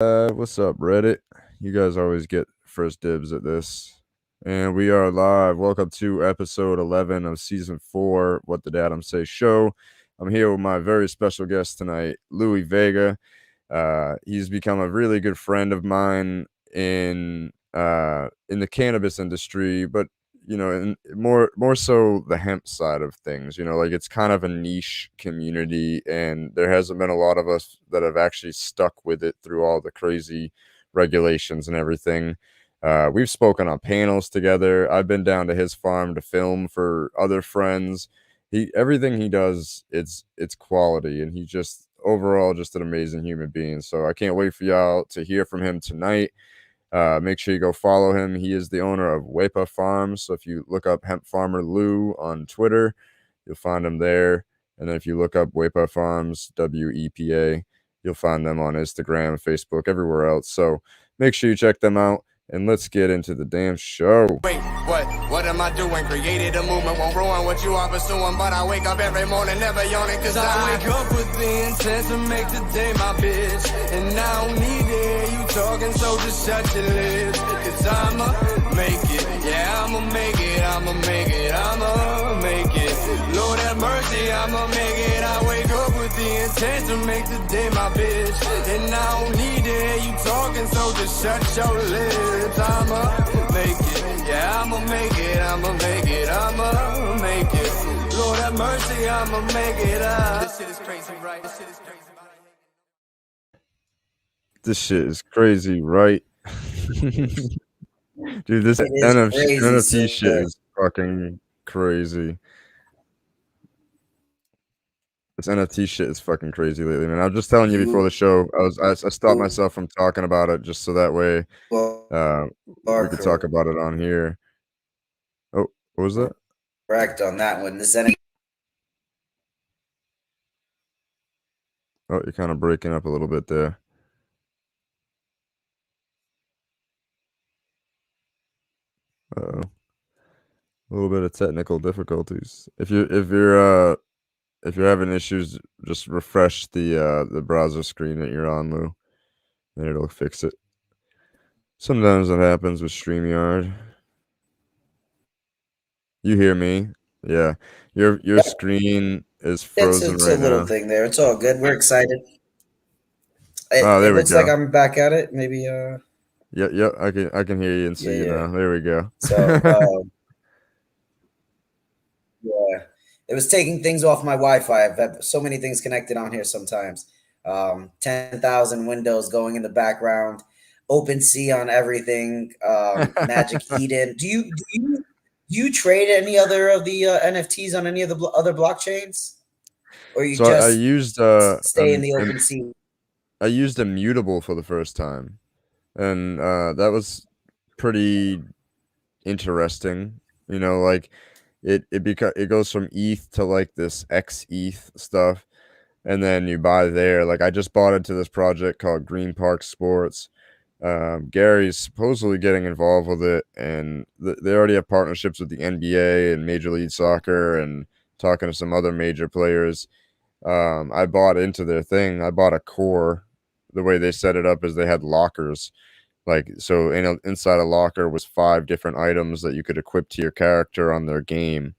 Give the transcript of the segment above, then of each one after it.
What's up, Reddit? You guys always get first dibs at this. And we are live. Welcome to episode 11 of season 4, What Did Adam Say show. I'm here with my very special guest tonight, Louis Vega. He's become a really good friend of mine in the cannabis industry, but more so the hemp side of things. Like it's kind of a niche community, and there hasn't been a lot of us that have actually stuck with it through all the crazy regulations and everything. We've spoken on panels together. I've been down to his farm to film for other friends. Everything he does, it's quality, and he's just overall just an amazing human being. So I can't wait for y'all to hear from him tonight. Make sure you go follow him. He is the owner of Wepa Farms. So if you look up Hemp Farmer Lou on Twitter, you'll find him there. And then if you look up Wepa Farms, WEPA, you'll find them on Instagram, Facebook, everywhere else. So make sure you check them out. And let's get into the damn show. Wait, what am I doing? Created a movement, won't ruin what you are pursuing. But I wake up every morning, never yawning, cause I wake up with the intent to make the day my bitch. And I don't need to hear you talking, so just shut your lips. Cause I'ma make it, yeah, I'ma make it, I'ma make it, I'ma make it. Lord have mercy, I'ma make it. I wake up with the intent to make the day my bitch. And I don't need to hear you talking, so just shut your lips. I'ma make it, yeah, I'ma make it, I'ma make it, I'ma make it. Lord have mercy, I'ma make it up. This shit is crazy, right? This shit is crazy, right? This shit is crazy, right? Dude, this It is crazy, NFT shit sir. is fucking crazy. This NFT shit is fucking crazy lately, man. I was just telling you before the show. I stopped myself from talking about it just so that way we could talk about it on here. Oh, what was that? Correct on that one. Oh, you're kind of breaking up a little bit there. Uh-oh. A little bit of technical difficulties. If you're having issues, just refresh the browser screen that you're on, Lou, and it'll fix it. Sometimes that happens with StreamYard. You hear me? Yeah. Your screen is frozen it's a right little now. thing there. It's all good. We're excited. Oh, there It we looks like go. I'm back at it. Maybe Yep, I can hear you and see you yeah. now. There we go. So yeah. It was taking things off my Wi-Fi. I've had so many things connected on here sometimes. 10,000 windows going in the background, OpenSea on everything, Magic Eden. Do you trade any other of the NFTs on any of the other blockchains? Or you So I just used stay in the OpenSea? I used Immutable for the first time, and that was pretty interesting. Like it goes from ETH to like this XETH stuff, and then you buy there. Like I just bought into this project called Green Park Sports. Gary's supposedly getting involved with it, and they already have partnerships with the NBA and Major League Soccer, and talking to some other major players. I bought into their thing. I bought a core. The way they set it up is they had lockers. Like so, inside a locker was 5 different items that you could equip to your character on their game.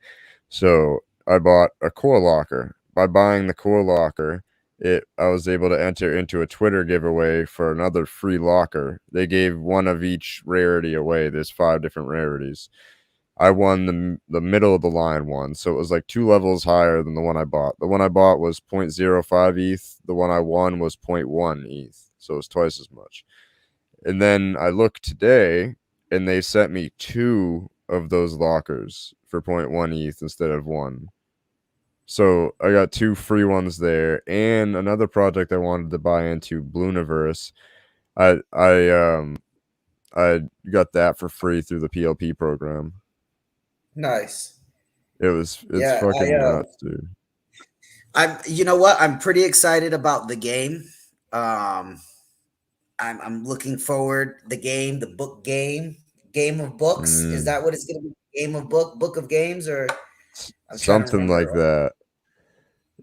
So I bought a core locker. By buying the core locker, I was able to enter into a Twitter giveaway for another free locker. They gave one of each rarity away. There's 5 different rarities. I won the middle of the line one, so it was like 2 levels higher than the one I bought. The one I bought was 0.05 ETH. The one I won was 0.1 ETH, so it was twice as much. And then I looked today, and they sent me 2 of those lockers for 0.1 ETH instead of 1. So I got 2 free ones there, and another project I wanted to buy into, Blooniverse. I got that for free through the PLP program. Nice. It's Yeah, fucking nuts, dude. you know what? I'm pretty excited about the game. I'm looking forward the game of books. Is that what it's going to be? Game of book of games, or I'm trying to Something like remember.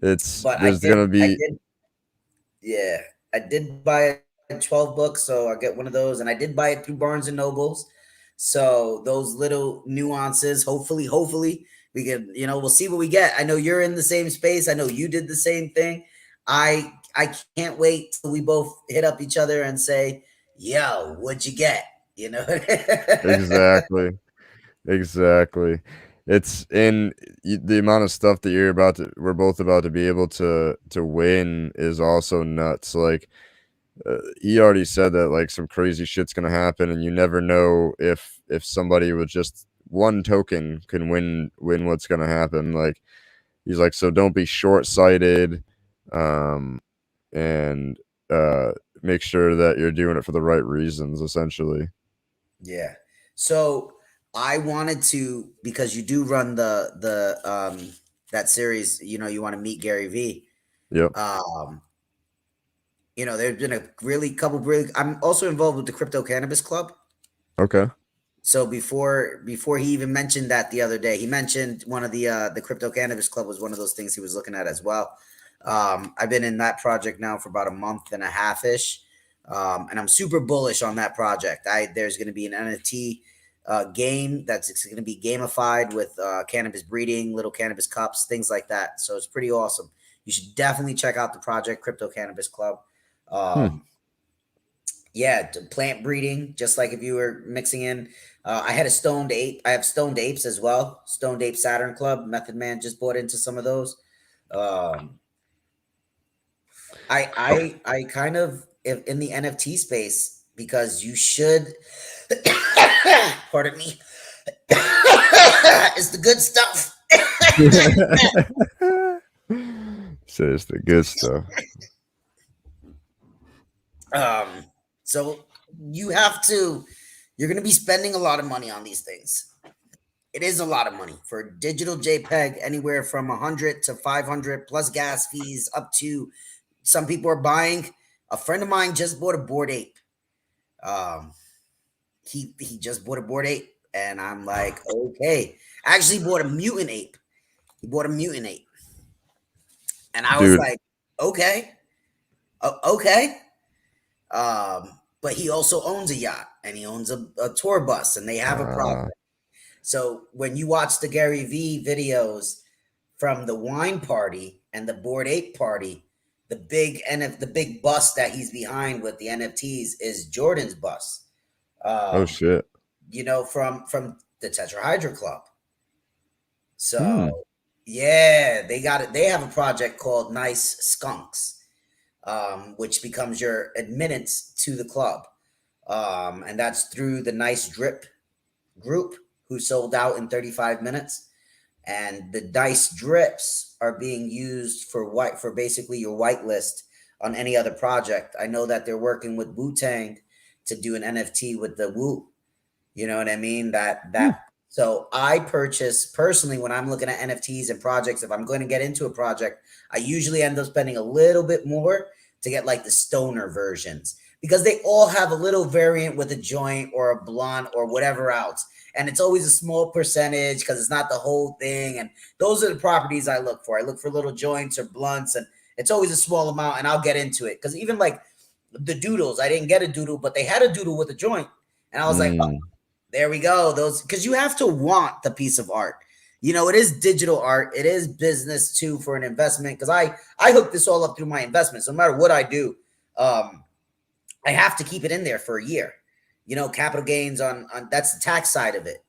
that. But There's gonna I be did, yeah, I did buy 12 books, so I get one of those, and I did buy it through Barnes and Nobles. So those little nuances, hopefully we can, we'll see what we get. I know you're in the same space. I know you did the same thing. I can't wait till we both hit up each other and say, "Yo, what'd you get?" Exactly. Exactly. It's in the amount of stuff that we're both about to be able to win is also nuts. Like, he already said that like some crazy shit's gonna happen, and you never know if somebody with just one token can win what's gonna happen. Like, he's like, so don't be short sighted, um, and uh, make sure that you're doing it for the right reasons. Essentially, Yeah. So I wanted to, because you do run the that series, you want to meet Gary V. yep. Um, there's been a really I'm also involved with the Crypto Cannabis Club. Okay. So before he even mentioned that the other day, he mentioned one of the Crypto Cannabis Club was one of those things he was looking at as well. I've been in that project now for about a month and a half ish, and I'm super bullish on that project. There's going to be an NFT game that's going to be gamified with cannabis breeding, little cannabis cups, things like that. So it's pretty awesome. You should definitely check out the project Crypto Cannabis Club. Hmm. Yeah, plant breeding, just like if you were mixing in. I had a stoned ape. I have stoned apes as well. Stoned Ape Saturn Club. Method Man just bought into some of those. Um, I kind of in the NFT space because you should. Pardon me. It's the good stuff. Says the good stuff. Um, so you have to. You're going to be spending a lot of money on these things. It is a lot of money for a digital JPEG, anywhere from 100 to 500 plus gas fees, up to some people are buying. A friend of mine just bought a Bored Ape. Um, he just bought a Bored Ape, and I'm like, okay. Actually, bought a mutant ape. He bought a mutant ape, and I was Dude, like, okay, okay. But he also owns a yacht, and he owns a tour bus, and they have a uh, project. So when you watch the Gary V videos from the wine party and the Bored Ape party, the big bus that he's behind with the NFTs is Jordan's bus. oh Um, shit. from the Tetrahydra Club. So Hmm. yeah, they got it. They have a project called Nice Skunks, which becomes your admittance to the club. And that's through the Nice Drip group, who sold out in 35 minutes. And the dice drips are being used for basically your whitelist on any other project. I know that they're working with Wu-Tang to do an NFT with the Wu. You know what I mean? Hmm. So I purchase personally when I'm looking at NFTs and projects, if I'm going to get into a project, I usually end up spending a little bit more to get like the stoner versions, because they all have a little variant with a joint or a blunt or whatever else. And it's always a small percentage because it's not the whole thing. And those are the properties I look for. I look for little joints or blunts, and it's always a small amount, and I'll get into it. Because even like the doodles, I didn't get a doodle, but they had a doodle with a joint. And I was like, oh, Mm. there we go. Those, because you have to want the piece of art. It is digital art. It is business too for an investment. Because I hook this all up through my investments. No matter what I do, I have to keep it in there for a year. Capital gains on that's the tax side of it.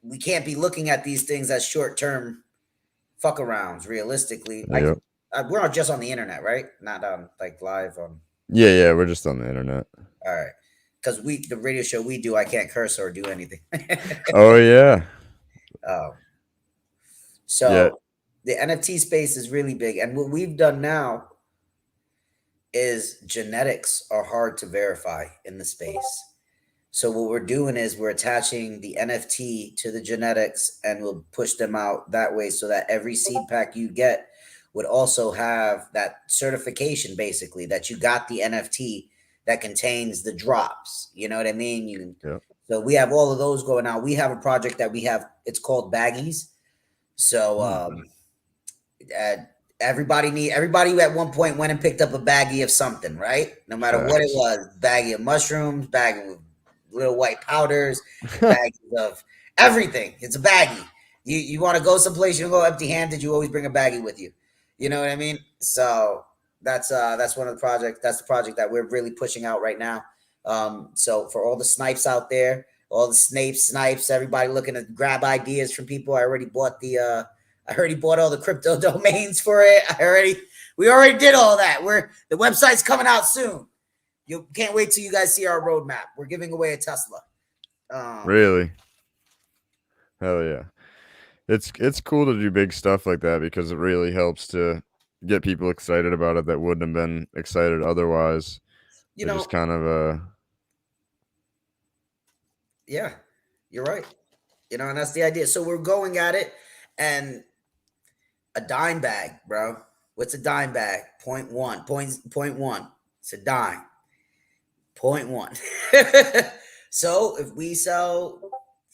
We can't be looking at these things as short term fuck arounds. Realistically, Yep. we're not just on the internet, right? Not on like live on. Yeah, yeah, we're just on the internet. All right, because the radio show we do, I can't curse or do anything. Oh yeah. um, Yeah. so the NFT space is really big, and what we've done now is genetics are hard to verify in the space. So what we're doing is we're attaching the NFT to the genetics, and we'll push them out that way so that every seed pack you get would also have that certification, basically that you got the NFT that contains the drops. You know what I mean? Yep. So we have all of those going out. We have a project that we have. It's called Baggies. So Hmm. uh, Everybody at one point went and picked up a baggie of something, right? No matter what it Facts. was, baggie of mushrooms, baggie of little white powders, baggies of everything. It's a baggie. You want to go someplace, you don't go empty handed, you always bring a baggie with you. You know what I mean? So that's one of the projects. That's the project that we're really pushing out right now. So for all the snipes out there, all the snipes, everybody looking to grab ideas from people. I already bought all the crypto domains for it. We already did all that. The website's coming out soon. You can't wait till you guys see our roadmap. We're giving away a Tesla. Really? Hell yeah. It's cool to do big stuff like that because it really helps to get people excited about it that wouldn't have been excited otherwise. You It know, just kind of yeah, you're right. And that's the idea. So we're going at it, and a dime bag, bro. What's a dime bag? 0.1. It's a dime. 0.1. So if we sell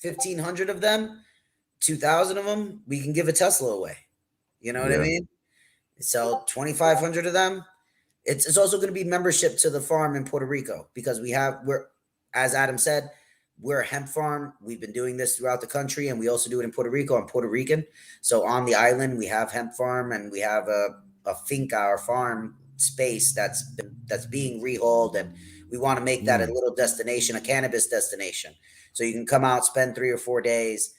1,500 of them, 2,000 of them, we can give a Tesla away. You know what I yeah. mean? Sell 2,500 of them. It's also going to be membership to the farm in Puerto Rico because we're, as Adam said, we're a hemp farm. We've been doing this throughout the country, and we also do it in Puerto Rico. I'm Puerto Rican. So on the island, we have hemp farm, and we have a finca or farm space that's being rehauled, and we want to make that a little destination, a cannabis destination. So you can come out, spend 3 or 4 days.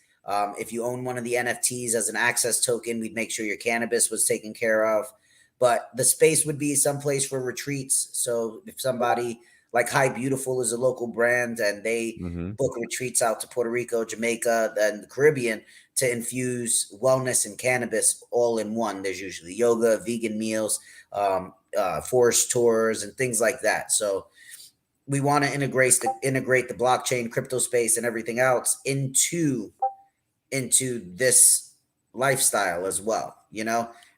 If you own one of the NFTs as an access token, we'd make sure your cannabis was taken care of. But the space would be someplace for retreats. So if somebody like High Beautiful is a local brand and they book retreats out to Puerto Rico, Jamaica, and the Caribbean to infuse wellness and cannabis all in one. There's usually yoga, vegan meals, forest tours, and things like that. So we want to integrate the blockchain, crypto space, and everything else into this lifestyle as well.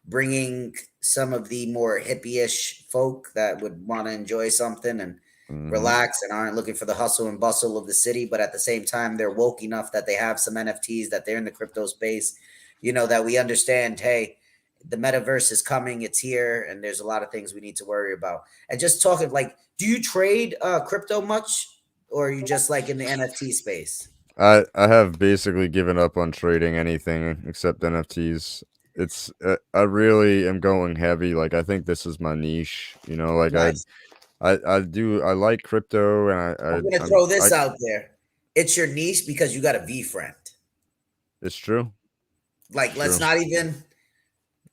Bringing some of the more hippie-ish folk that would want to enjoy something and relax and aren't looking for the hustle and bustle of the city, but at the same time they're woke enough that they have some NFTs, that they're in the crypto space, that we understand, hey, the metaverse is coming, it's here, and there's a lot of things we need to worry about. And just talking, like, do you trade crypto much, or are you just like in the NFT space? I have basically given up on trading anything except NFTs. It's I really am going heavy. Like I think this is my niche. Like Nice. I like crypto, and I'm gonna throw this out there. It's your niche because you got a V friend. It's true. Like, It's let's true. not even.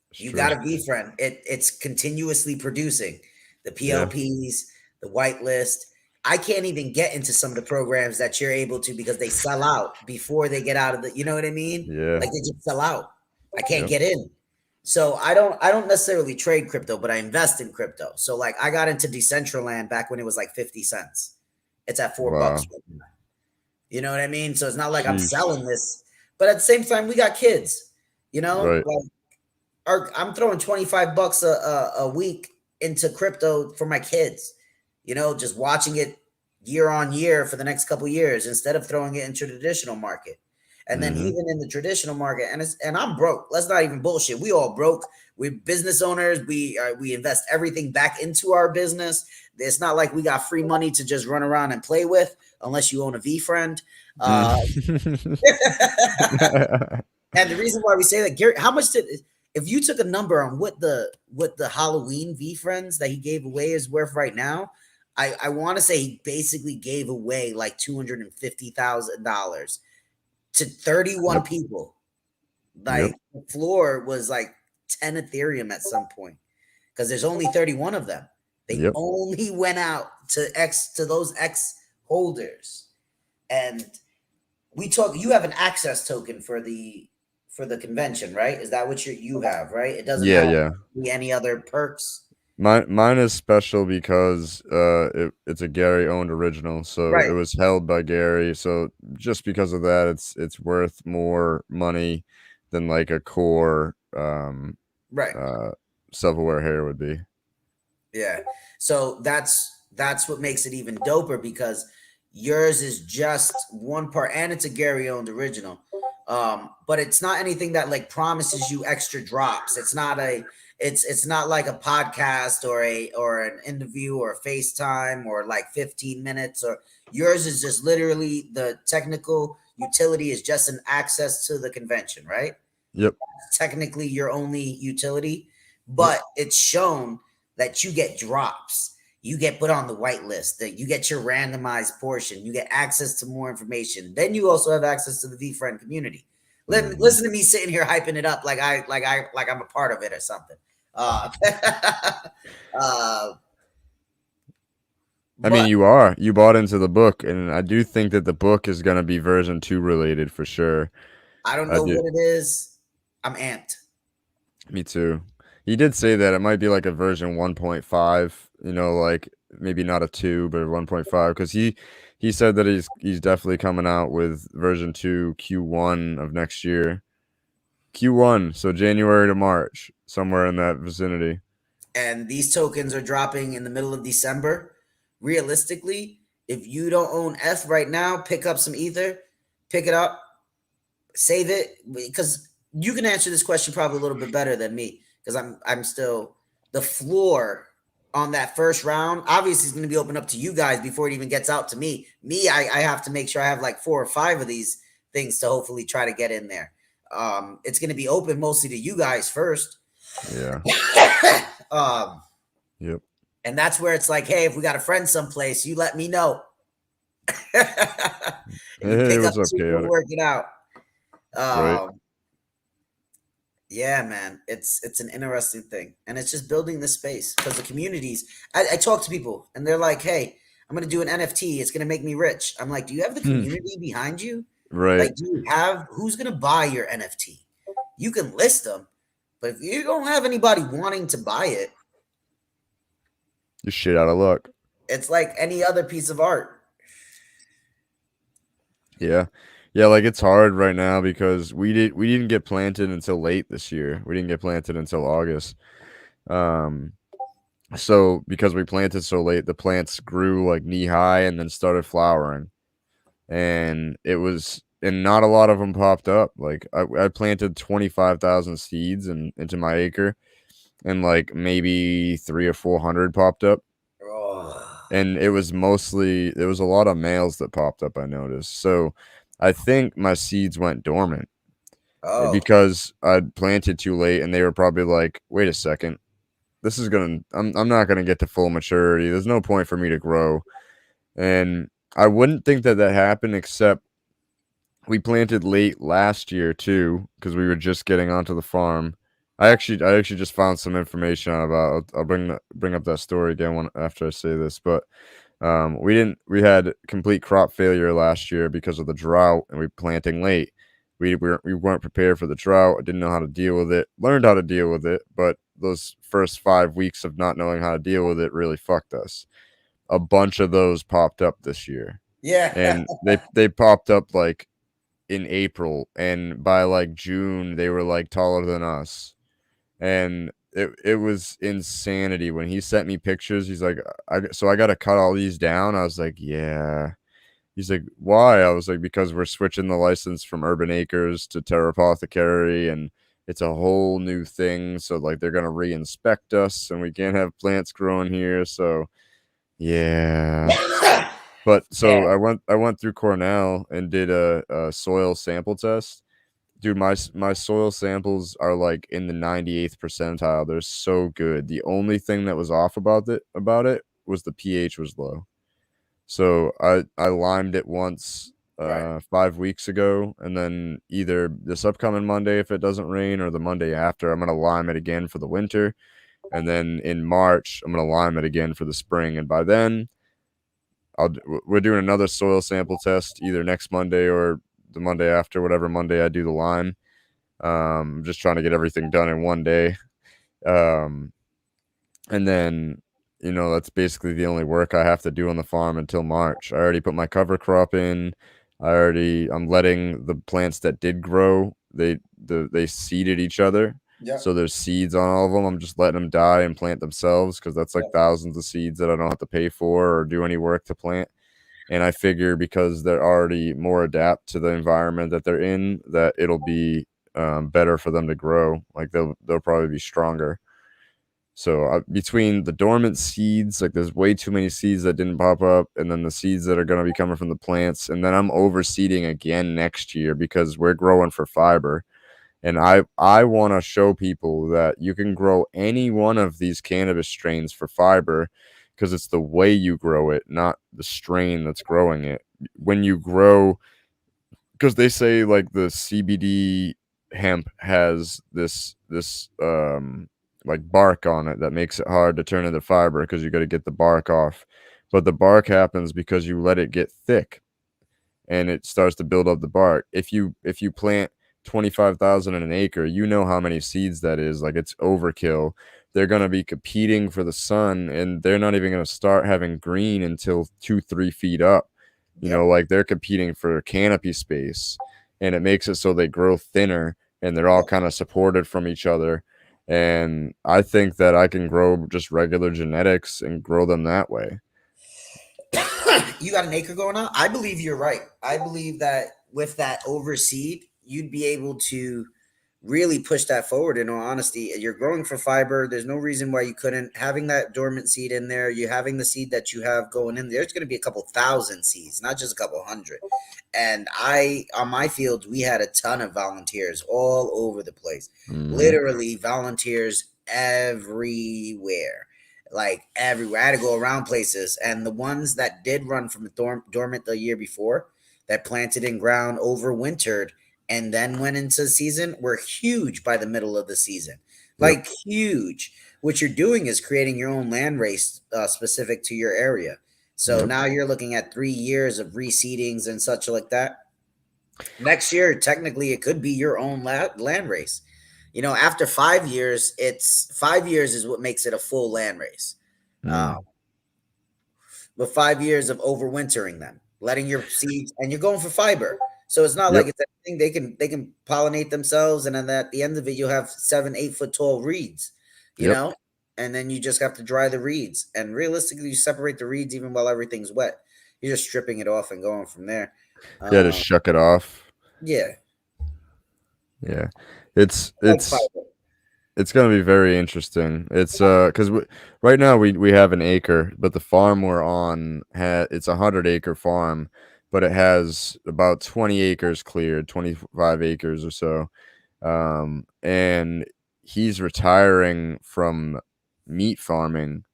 It's You true. got a V friend. It's continuously producing the Yeah. PLPs, the whitelist. I can't even get into some of the programs that you're able to because they sell out before they get out of the. You know what I mean? Yeah. Like they just sell out. I can't Yep. get in. So I don't necessarily trade crypto, but I invest in crypto. So like I got into Decentraland back when it was like 50 cents. It's at $4 Wow. right now. You know what I mean? So it's not like I'm Sheesh. selling this, but at the same time, we got kids. Right. Like I'm throwing $25 a week into crypto for my kids. Just watching it year on year for the next couple of years instead of throwing it into the traditional market. And then even in the traditional market, and I'm broke. Let's not even bullshit. We all broke. We're business owners. We invest everything back into our business. It's not like we got free money to just run around and play with, unless you own a V friend. And the reason why we say that, Gary, if you took a number on what the Halloween V friends that he gave away is worth right now, I want to say he basically gave away like $250,000 to 31 people. Like the floor was like 10 Ethereum at some point because there's only 31 of them. They only went out to those X holders. And you have an access token for the convention, right? Is that what you have, right? It doesn't have any other perks. Mine is special because it's a Gary owned original, so it was held by Gary. So just because of that, it's worth more money than like a core self-aware hair would be. Yeah. So that's what makes it even doper because yours is just one part, and it's a Gary owned original. But it's not anything that like promises you extra drops. It's not It's not like a podcast or an interview or a FaceTime or like 15 minutes, or yours is just literally the technical utility is just an access to the convention, right? Yep. Technically your only utility, Yep. but it's shown that you get drops. You get put on the whitelist, that you get your randomized portion, you get access to more information. Then you also have access to the VFriend community. Listen to me sitting here hyping it up like I'm a part of it or something. Uh, I mean, you bought into the book, and I do think that the book is going to be version 2 related for sure. I don't I know do. what it is. I'm amped. Me too. He did say that it might be like a version 1.5, like maybe not a 2, but a 1.5, because he said that he's definitely coming out with version 2 Q1 of next year. Q1, so January to March, somewhere in that vicinity. And these tokens are dropping in the middle of December. Realistically, if you don't own F right now, pick up some Ether, pick it up, save it, because you can answer this question probably a little bit better than me, because I'm still the floor on that first round. Obviously, it's going to be open up to you guys before it even gets out to me. I have to make sure I have like 4 or 5 of these things to hopefully try to get in there. It's going to be open mostly to you guys first. Yeah. Yep. And that's where it's like, hey, if we got a friend someplace, you let me know. If you Hey, pick up what's up, 2, we'll Chaotic? work it out. Right. Yeah, man, it's an interesting thing, and it's just building the space because the communities. I talk to people, and they're like, "Hey, I'm gonna do an NFT. It's gonna make me rich." I'm like, "Do you have the community behind you? Right. Like, do you have who's gonna buy your NFT? You can list them, but if you don't have anybody wanting to buy it, You're shit out of luck. it's like any other piece of art." Yeah. Yeah, like it's hard right now because we didn't get planted until late this year. We didn't get planted until August. So because we planted so late, the plants grew like knee high and then started flowering. And not a lot of them popped up. Like I planted 25,000 seeds into my acre, and like maybe 3 or 400 popped up. Oh, And it was a lot of males that popped up, I noticed. So I think my seeds went dormant oh, because I'd planted too late, and they were probably like, wait a second, I'm not gonna get to full maturity. There's no point for me to grow. And I wouldn't think that happened, except we planted late last year too, because we were just getting onto the farm. I actually just found some information out about. I'll bring up that story again after I say this, but we had complete crop failure last year because of the drought, and we planting late. We weren't prepared for the drought. I didn't know how to deal with it. Learned how to deal with it, but those first 5 weeks of not knowing how to deal with it really fucked us. A bunch of those popped up this year, yeah. and they popped up like in April, and by like June they were like taller than us. And it was insanity when he sent me pictures. He's like, I got to cut all these down. I was like, yeah. He's like, why? I was like, because we're switching the license from Urban Acres to Terra Apothecary, and it's a whole new thing. So like they're gonna re-inspect us, and we can't have plants growing here. So yeah. But Yeah. so I went through Cornell and did a soil sample test. Dude, my soil samples are like in the 98th percentile. They're so good. The only thing that was off about it was the pH was low. So I limed it once Right. 5 weeks ago, and then either this upcoming Monday, if it doesn't rain, or the Monday after, I'm gonna lime it again for the winter, and then in March I'm gonna lime it again for the spring. And by then we're doing another soil sample test either next Monday or the Monday after, whatever Monday I do the lime. Just trying to get everything done in one day. Um, and then, that's basically the only work I have to do on the farm until March. I already put my cover crop in. I'm letting the plants that did grow, they seeded each other. Yeah. So there's seeds on all of them. I'm just letting them die and plant themselves, because that's like thousands of seeds that I don't have to pay for or do any work to plant. And I figure because they're already more adapt to the environment that they're in, that it'll be better for them to grow. Like they'll probably be stronger. So between the dormant seeds, like there's way too many seeds that didn't pop up, and then the seeds that are going to be coming from the plants, and then I'm overseeding again next year because we're growing for fiber. And I want to show people that you can grow any one of these cannabis strains for fiber because it's the way you grow it, not the strain that's growing it. When you grow, because they say like the CBD hemp has this like bark on it that makes it hard to turn into fiber because you got to get the bark off. But the bark happens because you let it get thick and it starts to build up the bark. If you plant 25,000 in an acre, you know how many seeds that is. Like it's overkill. They're gonna be competing for the sun, and they're not even gonna start having green until 2-3 feet up. Yep. Like they're competing for canopy space, and it makes it so they grow thinner, and they're all Yep. kind of supported from each other. And I think that I can grow just regular genetics and grow them that way. You got an acre going on? I believe you're right. I believe that with that overseed, you'd be able to really push that forward. In all honesty, you're growing for fiber. There's no reason why you couldn't. Having that dormant seed in there, you having the seed that you have going in there's going to be a couple thousand seeds, not just a couple hundred. And I, on my field, we had a ton of volunteers all over the place. Hmm. Literally volunteers everywhere, like everywhere. I had to go around places, and the ones that did run from dormant the year before, that planted in ground, overwintered, and then went into the season were huge by the middle of the season, Yep. like huge. What you're doing is creating your own land race specific to your area. So Yep. now you're looking at 3 years of reseedings and such like that. Next year, technically, it could be your own land race. You know, after 5 years, it's 5 years is what makes it a full land race. Uh, Mm. but 5 years of overwintering them, letting your seeds, and you're going for fiber. So it's not like Yep. it's anything they can pollinate themselves, and then at the end of it, you'll have 7, 8 foot tall reeds, you Yep. know, and then you just have to dry the reeds. And realistically, you separate the reeds even while everything's wet. You're just stripping it off and going from there. Yeah, just Uh, shuck it off. yeah, Yeah. It's I like it's fiber. it's gonna be very interesting. It's because right now we have an acre, but the farm we're on it's 100-acre farm, but it has about 20 acres cleared, 25 acres or so. And he's retiring from meat farming,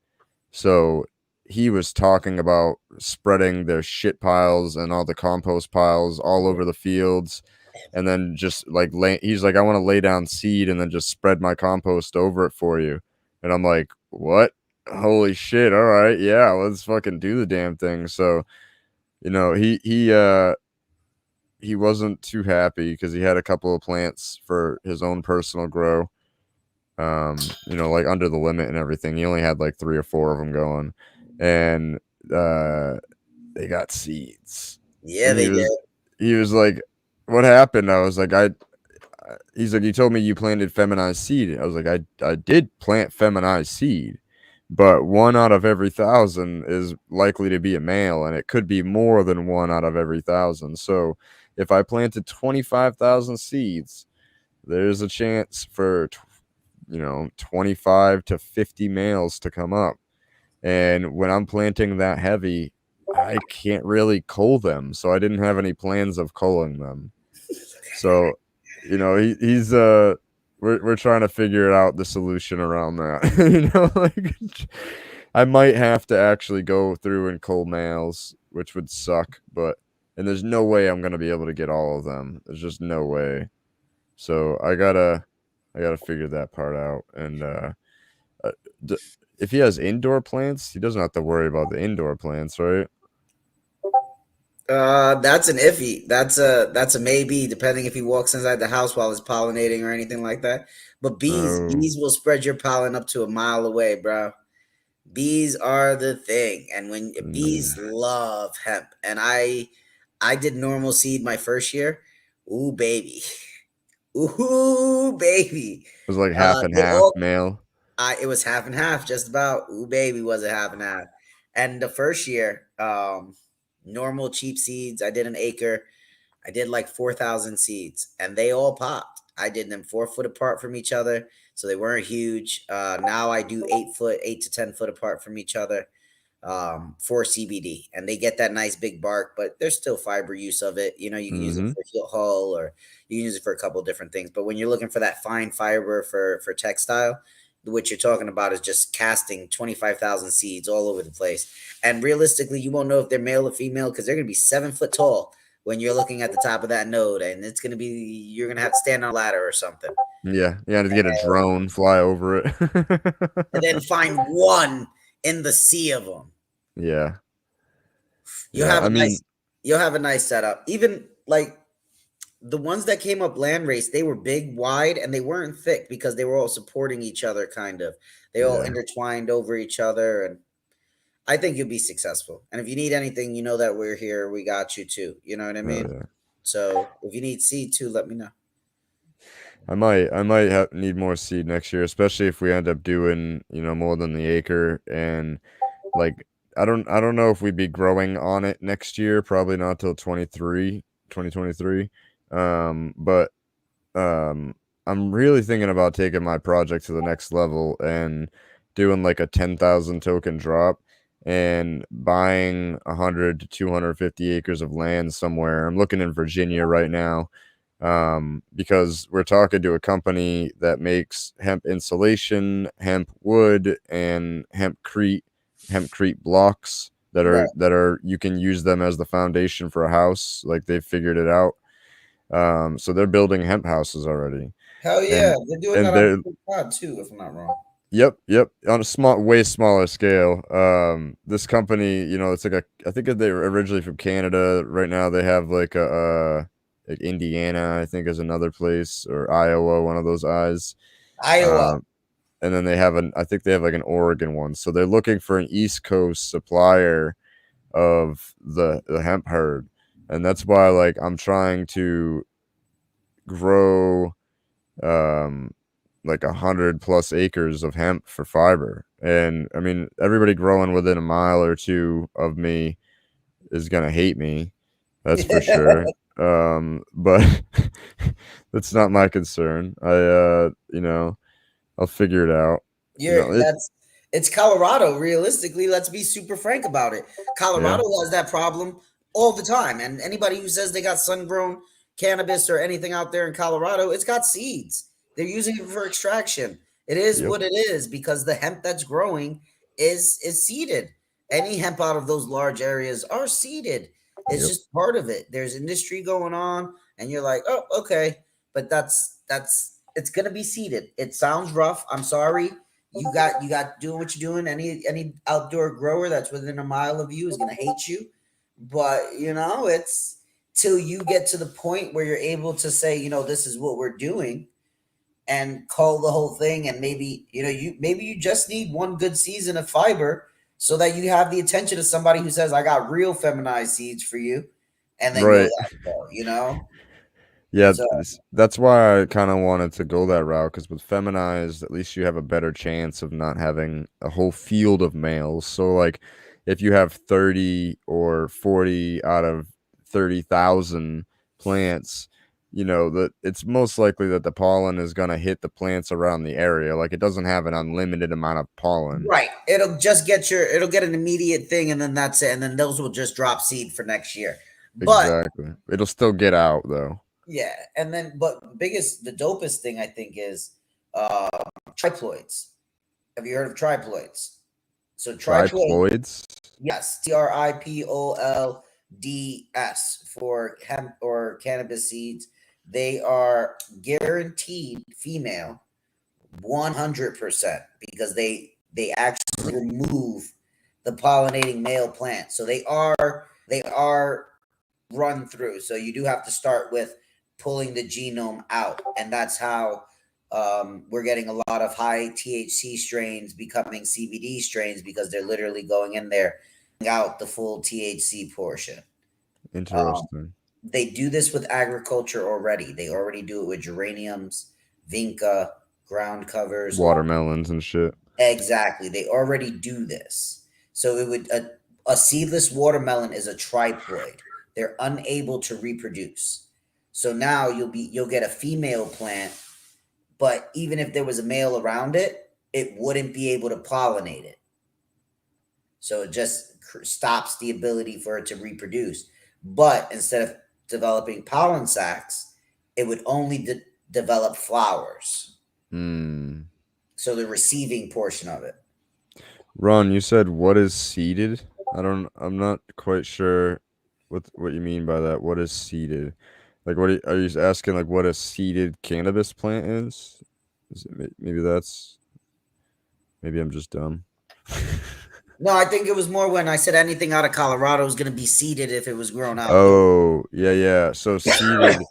so he was talking about spreading their shit piles and all the compost piles all over the fields, and then just like he's like, I want to lay down seed and then just spread my compost over it for you. And I'm like, what? Holy shit! All right, yeah, let's fucking do the damn thing. So he wasn't too happy because he had a couple of plants for his own personal grow, like under the limit and everything. He only had like 3 or 4 of them going, and uh, they got seeds. Yeah, And they did. he was like, "What happened?" I was like, He's like, "You told me you planted feminized seed." I was like, I did plant feminized seed, but 1 out of every 1,000 is likely to be a male, and it could be more than 1 out of every 1,000. So if I planted 25,000 seeds, there's a chance for 25 to 50 males to come up. And when I'm planting that heavy, I can't really cull them. So I didn't have any plans of culling them. So, he's we're trying to figure out the solution around that. Like I might have to actually go through and cull males, which would suck, and there's no way I'm gonna be able to get all of them. There's just no way. So I gotta figure that part out. And uh, d- if he has indoor plants, he doesn't have to worry about the indoor plants, right? That's an iffy. That's a maybe, depending if he walks inside the house while it's pollinating or anything like that. But bees, Oh, bees will spread your pollen up to a mile away, bro. Bees are the thing, and when bees mm. love hemp, and I did normal seed my first year. Ooh baby, ooh baby. It was like half and They half all male. it was half and half, just about. Ooh, baby, was it half and half? And the first year, normal cheap seeds, I did an acre. I did like 4,000 seeds, and they all popped. I did them 4 foot apart from each other. so they weren't huge. Now I do 8 foot, 8 to 10 foot apart from each other for CBD, and they get that nice big bark, but there's still fiber use of it. You know, you can use it Mm-hmm. for heel hull, or you can use it for a couple of different things. But when you're looking for that fine fiber for textile, what you're talking about is just casting 25,000 seeds all over the place. And realistically, you won't know if they're male or female because they're going to be 7 foot tall when you're looking at the top of that node, and it's going to be, you're going to have to stand on a ladder or something, Yeah, you had to get a drone, fly over and then it. find one in the sea of them. Yeah, You'll yeah. have I a mean, nice, you'll have a nice setup. Even like the ones that came up land race, they were big, wide, and they weren't thick because they were all supporting each other. Kind of, they all yeah. intertwined over each other, and I think you'll be successful. And if you need anything, you know that we're here. We got you too. You know what I Oh mean? yeah. So if you need seed too, let me know. I might need more seed next year, especially if we end up doing, more than the acre. And like, I don't know if we'd be growing on it next year. Probably not till 2023. But I'm really thinking about taking my project to the next level and doing like a 10,000 token drop and buying 100 to 250 acres of land somewhere. I'm looking in Virginia right now, because we're talking to a company that makes hemp insulation, hemp wood, and hempcrete blocks that Right. are you can use them as the foundation for a house. Like they've figured it out. So they're building hemp houses already, Hell yeah, and they're doing and that on they're the pod too, if I'm not wrong. yep, on a way smaller scale. This company, it's like I think they were originally from Canada. Right now, they have like like Indiana, I think, is another place, or Iowa, one of those eyes. Iowa. Um, and then I think they have like an Oregon one. So they're looking for an East Coast supplier of the hemp herd, and that's why like I'm trying to grow um like 100+ acres of hemp for fiber. And I mean, everybody growing within a mile or two of me is gonna hate me, that's for sure. But that's not my concern. I'll figure it out. you You're know it that's It's Colorado. Realistically, let's be super frank about it. yeah, Colorado has that problem all the time, and anybody who says they got sun-grown cannabis or anything out there in Colorado, it's got seeds. They're using it for extraction. It is yep, what it is because the hemp that's growing is seeded. Any hemp out of those large areas are seeded. It's yep, just part of it. There's industry going on, and you're like, oh, okay, but that's it's gonna be seeded. It sounds rough. I'm sorry, you got doing what you're doing. Any outdoor grower that's within a mile of you is gonna hate you. But it's till you get to the point where you're able to say, this is what we're doing and call the whole thing. And maybe you just need one good season of fiber so that you have the attention of somebody who says, I got real feminized seeds for you, and then go right. that far. Yeah, So that's why I kind of wanted to go that route, because with feminized, at least you have a better chance of not having a whole field of males. So, like, if you have 30 or 40 out of 30,000 plants, that it's most likely that the pollen is going to hit the plants around the area. Like, it doesn't have an unlimited amount of pollen. right, it'll get an immediate thing, and then that's it, and then those will just drop seed for next year. But Exactly. It'll still get out, though. yeah, and then the dopest thing I think is uh triploids. Have you heard of triploids? So triploid, Triploids? yes, TRIPOLDS for hemp or cannabis seeds. They are guaranteed female 100% because they actually remove the pollinating male plant. So they are run through. So you do have to start with pulling the genome out, and that's how we're getting a lot of high THC strains becoming CBD strains because they're literally going in there out the full THC portion. Um, Interesting. they do this with agriculture already. They already do it with geraniums, vinca, ground covers. Watermelons and shit. Exactly. They already do this. So a seedless watermelon is a triploid. They're unable to reproduce. So now you'll get a female plant, but even if there was a male around it, it wouldn't be able to pollinate it. So it just stops the ability for it to reproduce. But instead of developing pollen sacs, it would only develop flowers. Hmm. So the receiving portion of it. Ron, you said what is seeded? I'm not quite sure what you mean by that. What is seeded? Like are you asking like what a seeded cannabis plant is? Maybe I'm just dumb. No, I think it was more when I said anything out of Colorado is going to be seeded if it was grown out there. Oh, yeah. So seeded,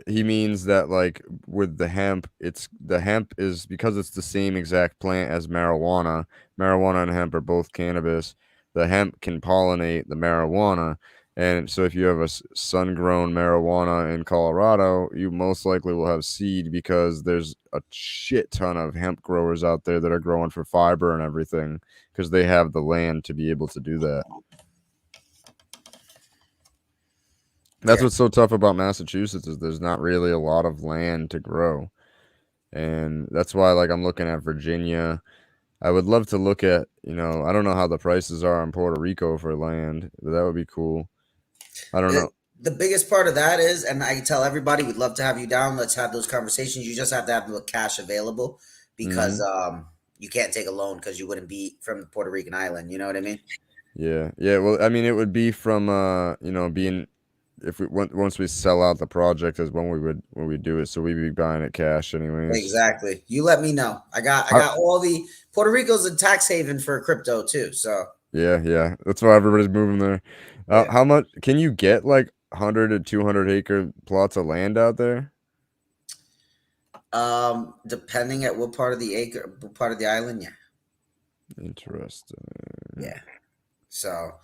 he means that like with the hemp, the hemp is because it's the same exact plant as marijuana. Marijuana and hemp are both cannabis. The hemp can pollinate the marijuana. And so if you have a sun-grown marijuana in Colorado, you most likely will have seed because there's a shit ton of hemp growers out there that are growing for fiber and everything because they have the land to be able to do that. That's what's so tough about Massachusetts is there's not really a lot of land to grow. And that's why like I'm looking at Virginia. I would love to look at, I don't know how the prices are in Puerto Rico for land, but that would be cool. I don't know. The biggest part of that is, and I tell everybody, we'd love to have you down. Let's have those conversations. You just have to have the cash available because you can't take a loan because you wouldn't be from the Puerto Rican island. You know what I mean? Yeah. Well, I mean, it would be from, being if once we sell out the project is when we do it. So we'd be buying it cash anyways. Exactly. You let me know. I got all the Puerto Rico's a tax haven for crypto too. So yeah. That's why everybody's moving there. How much can you get like 100 to 200 acre plots of land out there? Depending at what part of the island, yeah. Interesting. Yeah. So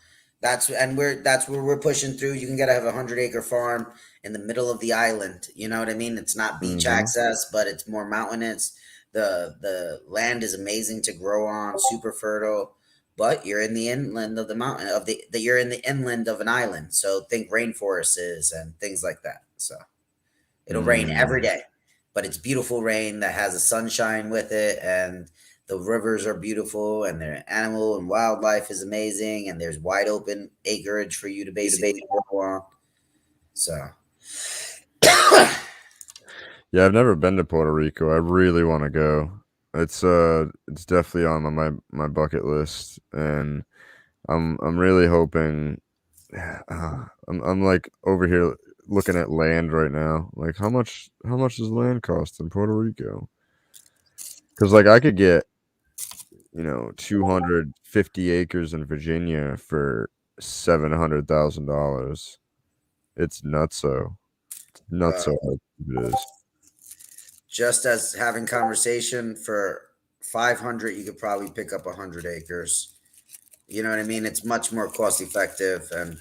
that's where we're pushing through. You can get have a 100-acre farm in the middle of the island. You know what I mean? It's not beach access, but it's more mountainous. The land is amazing to grow on, super fertile. But you're in the inland of the mountain you're in the inland of an island. So think rainforests and things like that. So it'll rain every day, but it's beautiful rain that has a sunshine with it, and the rivers are beautiful, and their animal and wildlife is amazing, and there's wide open acreage for you to basically grow on. So yeah, I've never been to Puerto Rico. I really want to go. It's definitely on my bucket list, and I'm really hoping. I'm like over here looking at land right now. Like how much does land cost in Puerto Rico? Because like I could get 250 acres in Virginia for $700,000. It's nutso. It is. Just as having conversation for 500, you could probably pick up 100 acres. You know what I mean? It's much more cost effective, and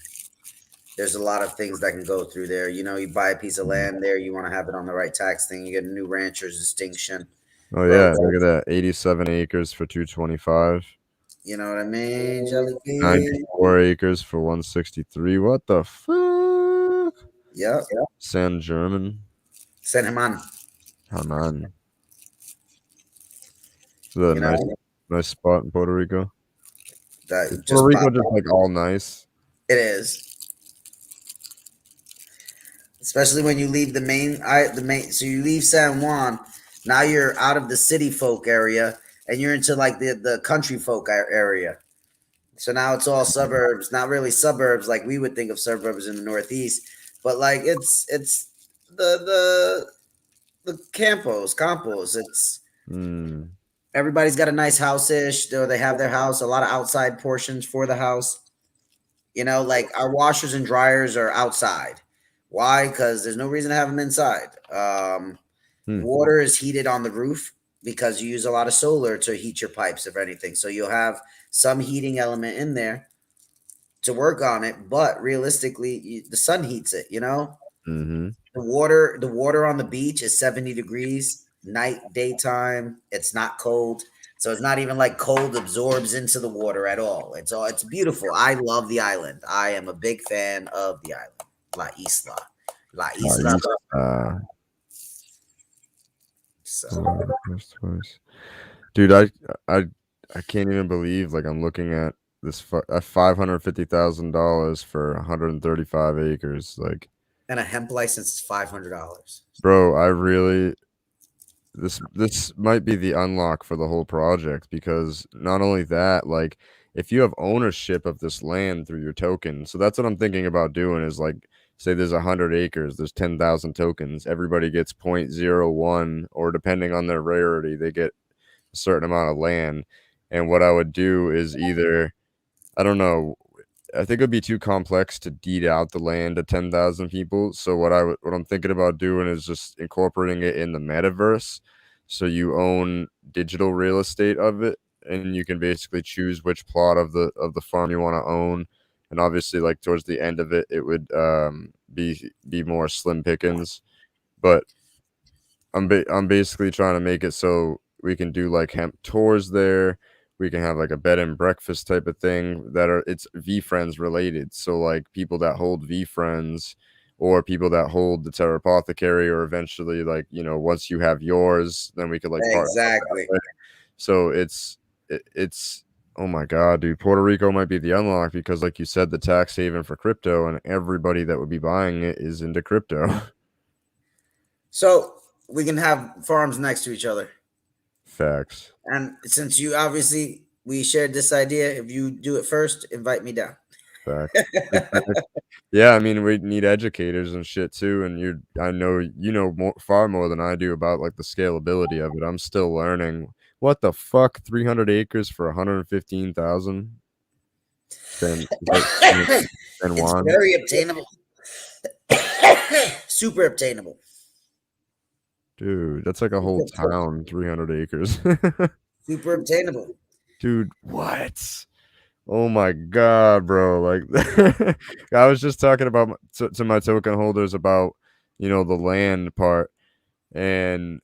there's a lot of things that can go through there. You buy a piece of land there, you want to have it on the right tax thing. You get a new rancher's distinction. Oh yeah, look at that. 87 acres for 225. You know what I mean? Jelly bean. 94 acres for 163. What the fuck? Yep. San German. San German. Haman. Is that a nice spot in Puerto Rico? Puerto Rico just like all nice. It is. Especially when you leave the main. So you leave San Juan. Now you're out of the city folk area, and you're into like the country folk area. So now it's all suburbs. Not really suburbs like we would think of suburbs in the Northeast, but like it's the campos. It's everybody's got a nice house-ish. They have their house, a lot of outside portions for the house. Like our washers and dryers are outside. Why? Because there's no reason to have them inside. Water is heated on the roof because you use a lot of solar to heat your pipes, if anything. So you'll have some heating element in there to work on it, but realistically, the sun heats it. The water on the beach is 70 degrees daytime. It's not cold, so it's not even like cold absorbs into the water at all. It's beautiful. I love the island. I am a big fan of the island. La Isla. So Twice. Dude, I can't even believe like I'm looking at this $550,000 for 135 acres. Like, and a hemp license is $500. bro, I really this might be the unlock for the whole project because not only that, like if you have ownership of this land through your token, so that's what I'm thinking about doing is like say there's 100 acres, there's 10,000 tokens, everybody gets 0.01 or depending on their rarity, they get a certain amount of land. And what I would do is either I don't know. I think it'd be too complex to deed out the land to 10,000 people. So what I'm thinking about doing is just incorporating it in the metaverse. So you own digital real estate of it, and you can basically choose which plot of the farm you want to own. And obviously, like towards the end of it, it would be more slim pickings. But I'm basically trying to make it so we can do like hemp tours there. We can have like a bed and breakfast type of thing that are it's V Friends related. So like people that hold V Friends or people that hold the Terra Apothecary or eventually like, once you have yours, then we could like partner up that Exactly. way. So it's oh my god, dude, Puerto Rico might be the unlock because like you said, the tax haven for crypto and everybody that would be buying it is into crypto. So we can have farms next to each other. Facts. And since you obviously we shared this idea, if you do it first, invite me down. Facts. Big facts. Yeah, I mean, we need educators and shit too, and I know you know far more than I do about like the scalability of it. I'm still learning. What the fuck? 300 acres for 115,000? San It's Juan, very obtainable. Super obtainable. dude. That's like a whole town. 300 acres, Super obtainable. dude. What? Oh my god, bro! Like, I was just talking about to my token holders about the land part, and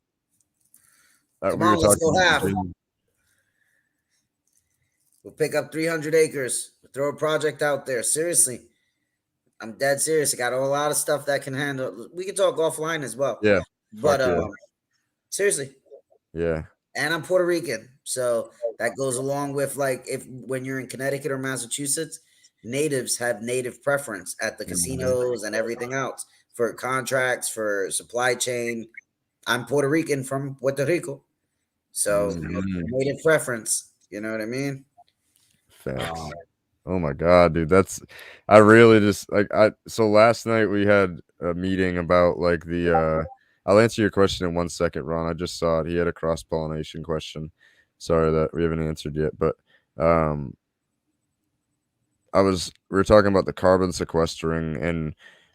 Come we were on, let's talking go about half. Virginia. We'll pick up 300 acres. Throw a project out there. Seriously. I'm dead serious. I got a lot of stuff that can handle. We can talk offline as well. Yeah, But fuck yeah, seriously. yeah. And I'm Puerto Rican. So that goes along with like if when you're in Connecticut or Massachusetts, natives have native preference at the Mhm, casinos and everything else for contracts, for supply chain. I'm Puerto Rican from Puerto Rico. So mhm. native preference. You know what I mean? Facts. Oh my god, dude, I really just like I so last night we had a meeting about like I'll answer your question in 1 second, Ron. I just saw it. He had a cross-pollination question. Sorry that we haven't answered yet, but um we were talking about the carbon sequestering and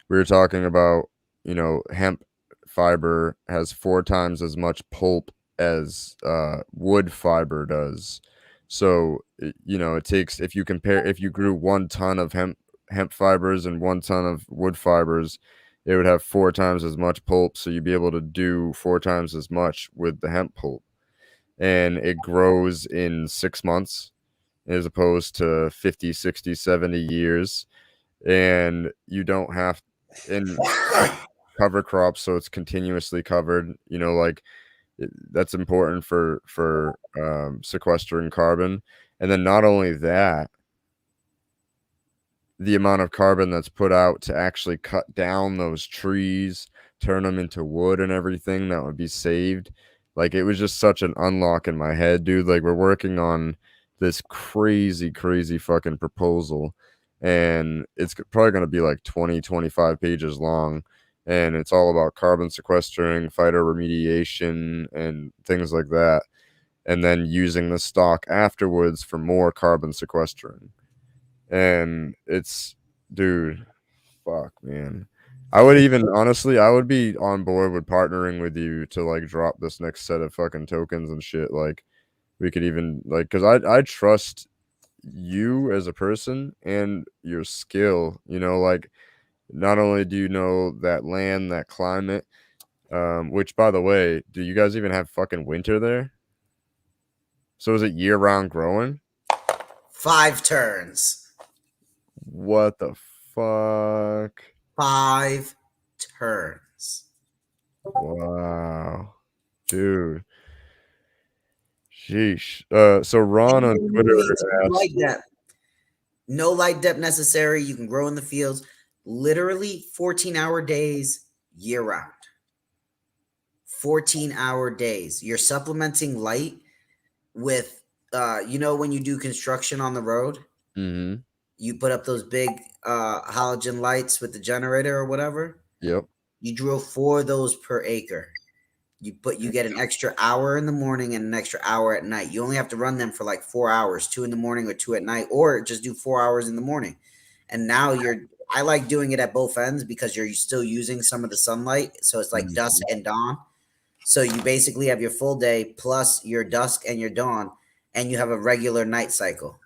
we were talking about, hemp fiber has 4 times as much pulp as wood fiber does. So, it takes if you grew 1 ton of hemp fibers and 1 ton of wood fibers, it would have 4 times as much pulp. So you'd be able to do 4 times as much with the hemp pulp. And it grows in 6 months as opposed to 50, 60, 70 years. And you don't have and cover crops, so it's continuously covered. Like that's important for sequestering carbon. And then not only that, the amount of carbon that's put out to actually cut down those trees, turn them into wood and everything that would be saved. Like it was just such an unlock in my head, dude. Like we're working on this crazy, crazy fucking proposal and it's probably going to be like 20, 25 pages long. And it's all about carbon sequestering, phytoremediation, and things like that. And then using the stock afterwards for more carbon sequestering. And it's dude, fuck man. I would even honestly, I would be on board with partnering with you to like drop this next set of fucking tokens and shit. Like we could even like because I trust you as a person and your skill. Like not only do you know that land, that climate, which by the way, do you guys even have fucking winter there? So is it year round growing? 5 turns. What the fuck? 5 turns. Wow. Dude. Sheesh. So Ron on No Twitter light asked, depth. No light depth necessary. You can grow in the fields. Literally 14-hour days year round. 14-hour days. You're supplementing light with, when you do construction on the road, mm-hmm. you put up those big halogen lights with the generator or whatever. Yep. You drill 4 of those per acre. You get an extra hour in the morning and an extra hour at night. You only have to run them for like 4 hours, 2 in the morning or 2 at night, or just do 4 hours in the morning. And now I like doing it at both ends because you're still using some of the sunlight. So it's like dusk and dawn. So you basically have your full day plus your dusk and your dawn, and you have a regular night cycle.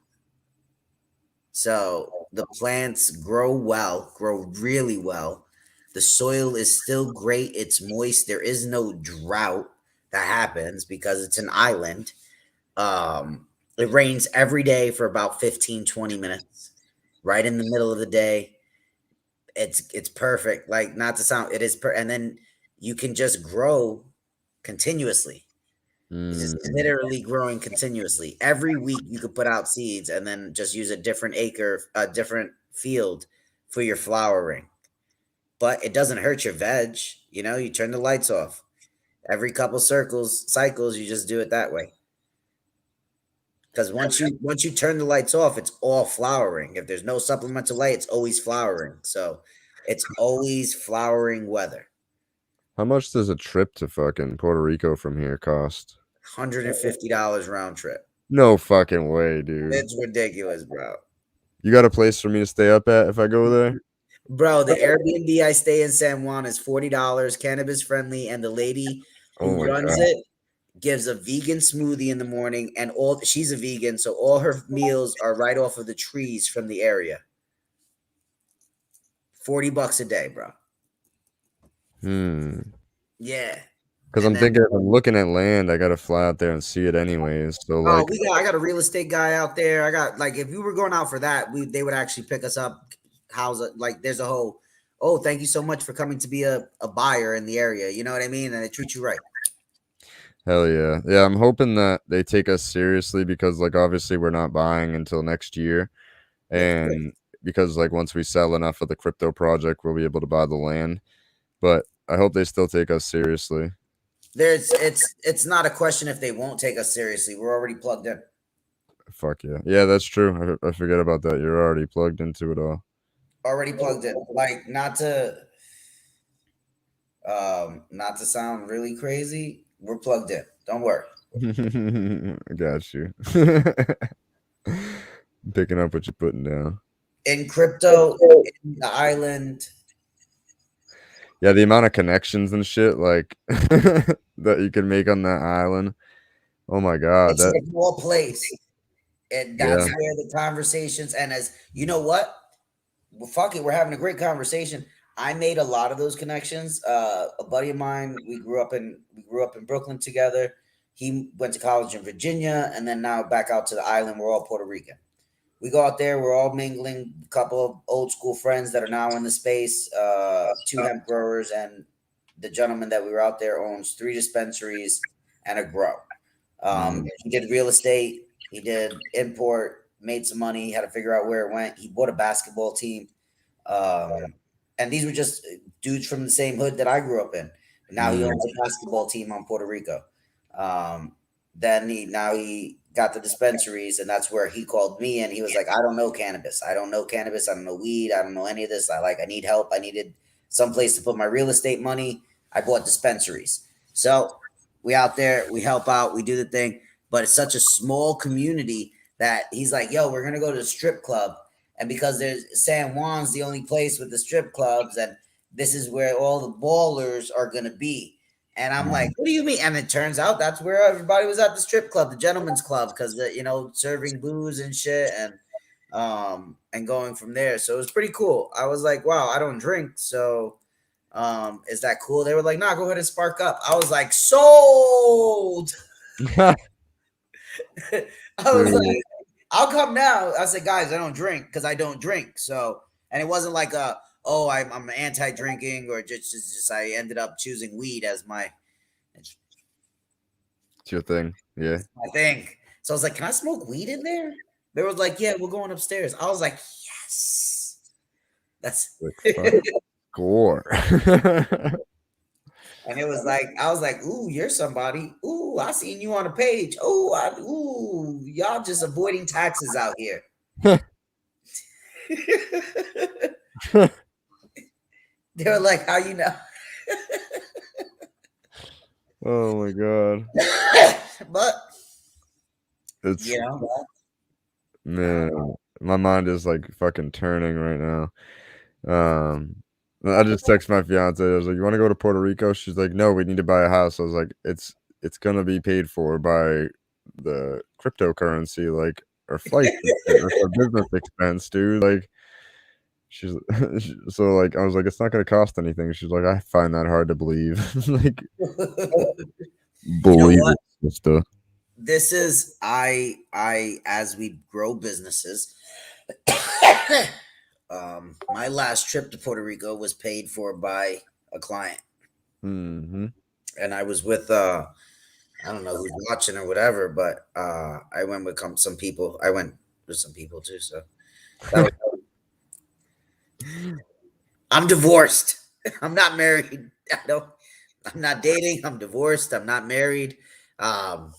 So the plants grow really well. The soil is still great. It's moist. There is no drought that happens because it's an island. It rains every day for about 15, 20 minutes, right in the middle of the day. It's perfect. Like, not to sound, it is and then you can just grow continuously. It's just literally growing continuously. Every week you could put out seeds and then just use a different acre, a different field for your flowering. But it doesn't hurt your veg. You turn the lights off. Every couple cycles, you just do it that way. Because once you turn the lights off, it's all flowering. If there's no supplemental light, it's always flowering. So it's always flowering weather. How much does a trip to fucking Puerto Rico from here cost? $150 round trip. No fucking way, dude. It's ridiculous, bro. You got a place for me to stay up at if I go there? Bro, the Airbnb I stay in San Juan is $40, cannabis friendly, and the lady who runs it gives a vegan smoothie in the morning, and she's a vegan, so all her meals are right off of the trees from the area. $40 a day, bro. Yeah. Because I'm thinking if I'm looking at land, I gotta fly out there and see it anyways. So like, I got a real estate guy out there. I got, like, if we were going out for that, they would actually pick us up. There's a whole, oh, thank you so much for coming to be a buyer in the area. You know what I mean? And they treat you right. hell yeah. Yeah, I'm hoping that they take us seriously because like obviously we're not buying until next year. And because like once we sell enough of the crypto project, we'll be able to buy the land. But I hope they still take us seriously. It's not a question if they won't take us seriously. We're already plugged in. Fuck yeah. Yeah, that's true. I forget about that. You're already plugged into it all. Already plugged in. Like, not to sound really crazy, we're plugged in. Don't worry. I got you. Picking up what you're putting down. In crypto, in the island. Yeah, the amount of connections and shit like that you can make on that island. Oh my god, It's a small place. And that's where the conversations, and as you know what? Well, fuck it, we're having a great conversation. I made a lot of those connections. A buddy of mine, we grew up in Brooklyn together. He went to college in Virginia, and then now back out to the island. We're all Puerto Rican. We go out there, we're all mingling. A couple of old school friends that are now in the space, 2 hemp growers, and the gentleman that we were out there owns 3 dispensaries and a grow. He did real estate, he did import, made some money, had to figure out where it went. He bought a basketball team. And these were just dudes from the same hood that I grew up in. Now he owns a basketball team on Puerto Rico. Then he got the dispensaries, and that's where he called me, and he was like, I don't know cannabis. I don't know weed. I don't know any of this. I need help. I needed some place to put my real estate money. I bought dispensaries. So we out there, we help out, we do the thing, but it's such a small community that he's like, yo, we're going to go to the strip club. And because there's San Juan's the only place with the strip clubs, and this is where all the ballers are going to be. And I'm like, what do you mean? And it turns out that's where everybody was at the strip club, the gentleman's club, because serving booze and shit, and going from there. So it was pretty cool. I was like, wow, I don't drink, so is that cool? They were like, nah, go ahead and spark up. I was like, sold. I was like, I'll come now. I said, guys, I don't drink because I don't drink. So, and it wasn't like I'm anti-drinking or just I ended up choosing weed as my. It's your thing. Yeah. My thing. So I was like, can I smoke weed in there? They were like, yeah, we're going upstairs. I was like, yes. That's Like, fuck. Gore. and it was like, I was like, ooh, you're somebody. Ooh, I seen you on a page. Ooh, y'all just avoiding taxes out here. They were like, how you know? Oh my god. But It's you know, man. My mind is like fucking turning right now. I just text my fiance. I was like, "You want to go to Puerto Rico?" She's like, "No, we need to buy a house." I was like, "It's gonna be paid for by the cryptocurrency, like our flight ticket, or our business expense, dude." Like, she's so like, I was like, "It's not gonna cost anything." She's like, "I find that hard to believe." Like, you know believe what? it, sister. This is I as we grow businesses. My last trip to Puerto Rico was paid for by a client, Mm-hmm. and I was with I don't know who's watching or whatever, but I went with some people. I went with some people too. So that was, I'm divorced. I'm not married. I don't. I'm not dating. I'm divorced. I'm not married. Um,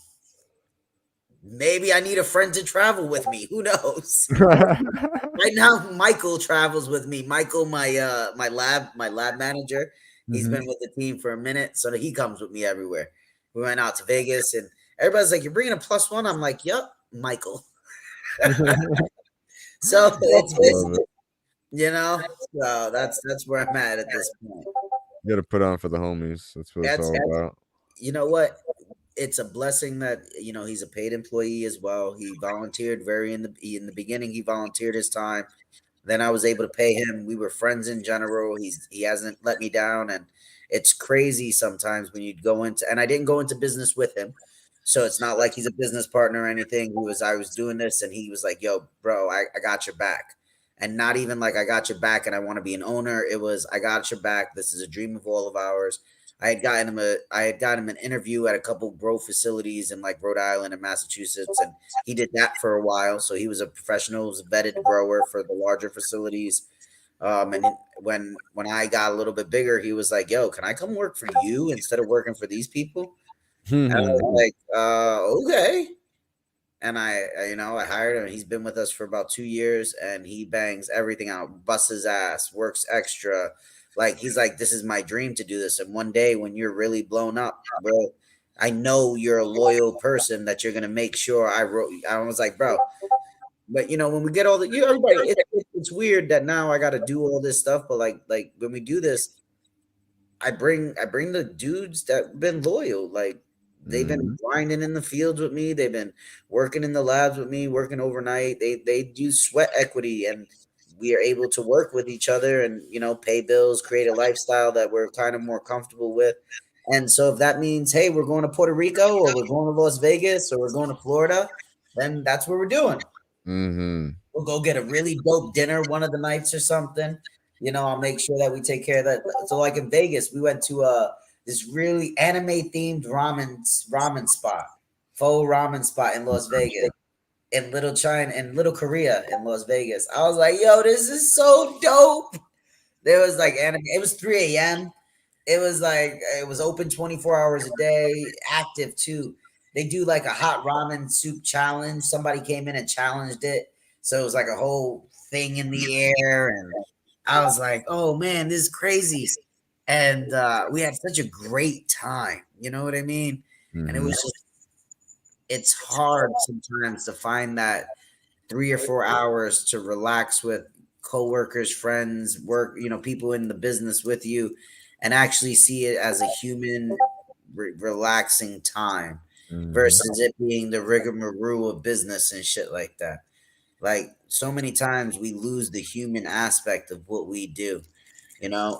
Maybe I need a friend to travel with me. Who knows? Right now, Michael travels with me. Michael, my lab manager, he's Mhm. been with the team for a minute, so he comes with me everywhere. We went out to Vegas, and everybody's like, "You're bringing a plus one." I'm like, "Yup, Michael." So it's Love it. you know, so that's where I'm at this point. You gotta put on for the homies. That's what it's That's all about. you know what? It's a blessing that he's a paid employee as well. He volunteered in the beginning. He volunteered his time. Then I was able to pay him. We were friends in general. He hasn't let me down, and it's crazy sometimes when you go into. And I didn't go into business with him, so it's not like he's a business partner or anything. I was doing this, and he was like, "Yo, bro, I got your back." And not even like I got your back, and I want to be an owner. It was I got your back. This is a dream of all of ours. I had gotten him an interview at a couple grow facilities in like Rhode Island and Massachusetts, and he did that for a while. So he was a professional, was a vetted grower for the larger facilities. And when I got a little bit bigger, he was like, "Yo, can I come work for you instead of working for these people?" And I was like, "Okay." And I hired him. He's been with us for about 2 years, and he bangs everything out, busts his ass, works extra. Like he's like, this is my dream to do this. And one day when you're really blown up, bro, I know you're a loyal person that you're gonna make sure I wrote. I was like, bro, but when we get all the everybody, it's weird that now I got to do all this stuff. But like when we do this, I bring the dudes that been loyal. Like they've been Mhm. grinding in the fields with me. They've been working in the labs with me, working overnight. They do sweat equity, and we are able to work with each other and pay bills, create a lifestyle that we're kind of more comfortable with. And so if that means, hey, we're going to Puerto Rico or we're going to Las Vegas or we're going to Florida, then that's what we're doing. Mhm. We'll go get a really dope dinner one of the nights or something. I'll make sure that we take care of that. So like in Vegas, we went to this really anime themed ramen spot, faux ramen spot in Las Vegas, in Little China, in Little Korea in Las Vegas. I was like, yo, this is so dope. There was like anime. It was 3 a.m. It was open 24 hours a day, active too. They do like a hot ramen soup challenge. Somebody came in and challenged it. So it was like a whole thing in the air. And I was like, oh man, this is crazy. And we had such a great time. You know what I mean? And it Mhm. was just, it's hard sometimes to find that 3 or 4 hours to relax with coworkers, friends, work, people in the business with you, and actually see it as a human, relaxing time Mhm. versus it being the rigmarole of business and shit like that. Like so many times we lose the human aspect of what we do.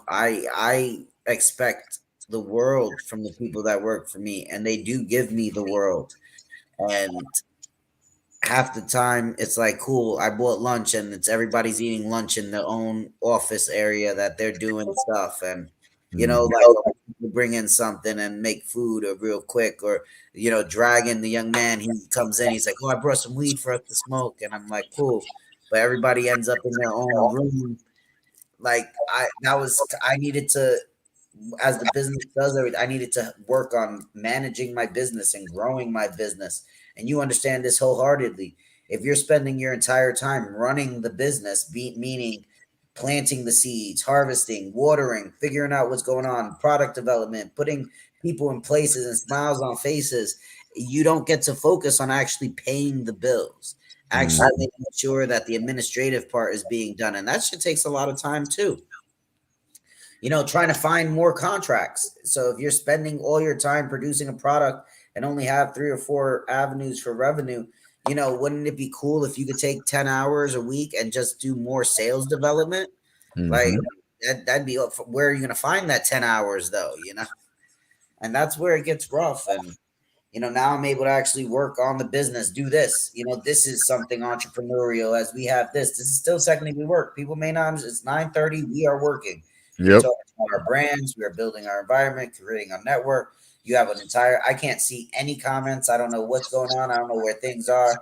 I expect the world from the people that work for me, and they do give me the world. And half the time it's like, cool, I bought lunch and it's everybody's eating lunch in their own office area that they're doing stuff. And Mhm. like bring in something and make food or real quick, or Dragon, the young man, he comes in, he's like, oh, I brought some weed for us to smoke, and I'm like, cool, but everybody ends up in their own room. Like I needed to, as the business does everything, I needed to work on managing my business and growing my business. And you understand this wholeheartedly. If you're spending your entire time running the business, meaning planting the seeds, harvesting, watering, figuring out what's going on, product development, putting people in places and smiles on faces, you don't get to focus on actually paying the bills, actually making sure that the administrative part is being done. And that shit takes a lot of time too. Trying to find more contracts. So if you're spending all your time producing a product and only have 3 or 4 avenues for revenue, wouldn't it be cool if you could take 10 hours a week and just do more sales development? Like that'd be, where are you going to find that 10 hours though, And that's where it gets rough. And now I'm able to actually work on the business, do this. This is something entrepreneurial, as we have this. This is still technically work. People may not, it's 9:30, we are working. We're Yep. talking about our brands, we are building our environment, creating our network. You have an entire, I can't see any comments. I don't know what's going on. I don't know where things are.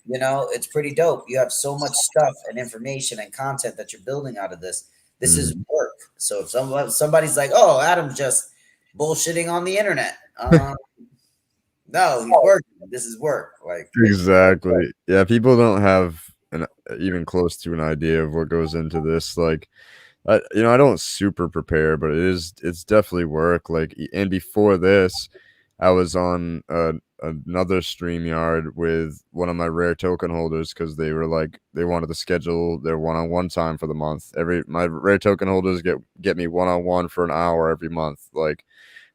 It's pretty dope. You have so much stuff and information and content that you're building out of this. This is work. So if somebody's like, oh, Adam's just bullshitting on the internet. No, he's working. This is work. Like, Exactly. Yeah, people don't have an even close to an idea of what goes into this. Like, I don't super prepare, but it's definitely work. Like, and before this, I was on another StreamYard with one of my rare token holders because they were like, they wanted to schedule their one-on-one time for the month. My rare token holders get me one-on-one for an hour every month. Like,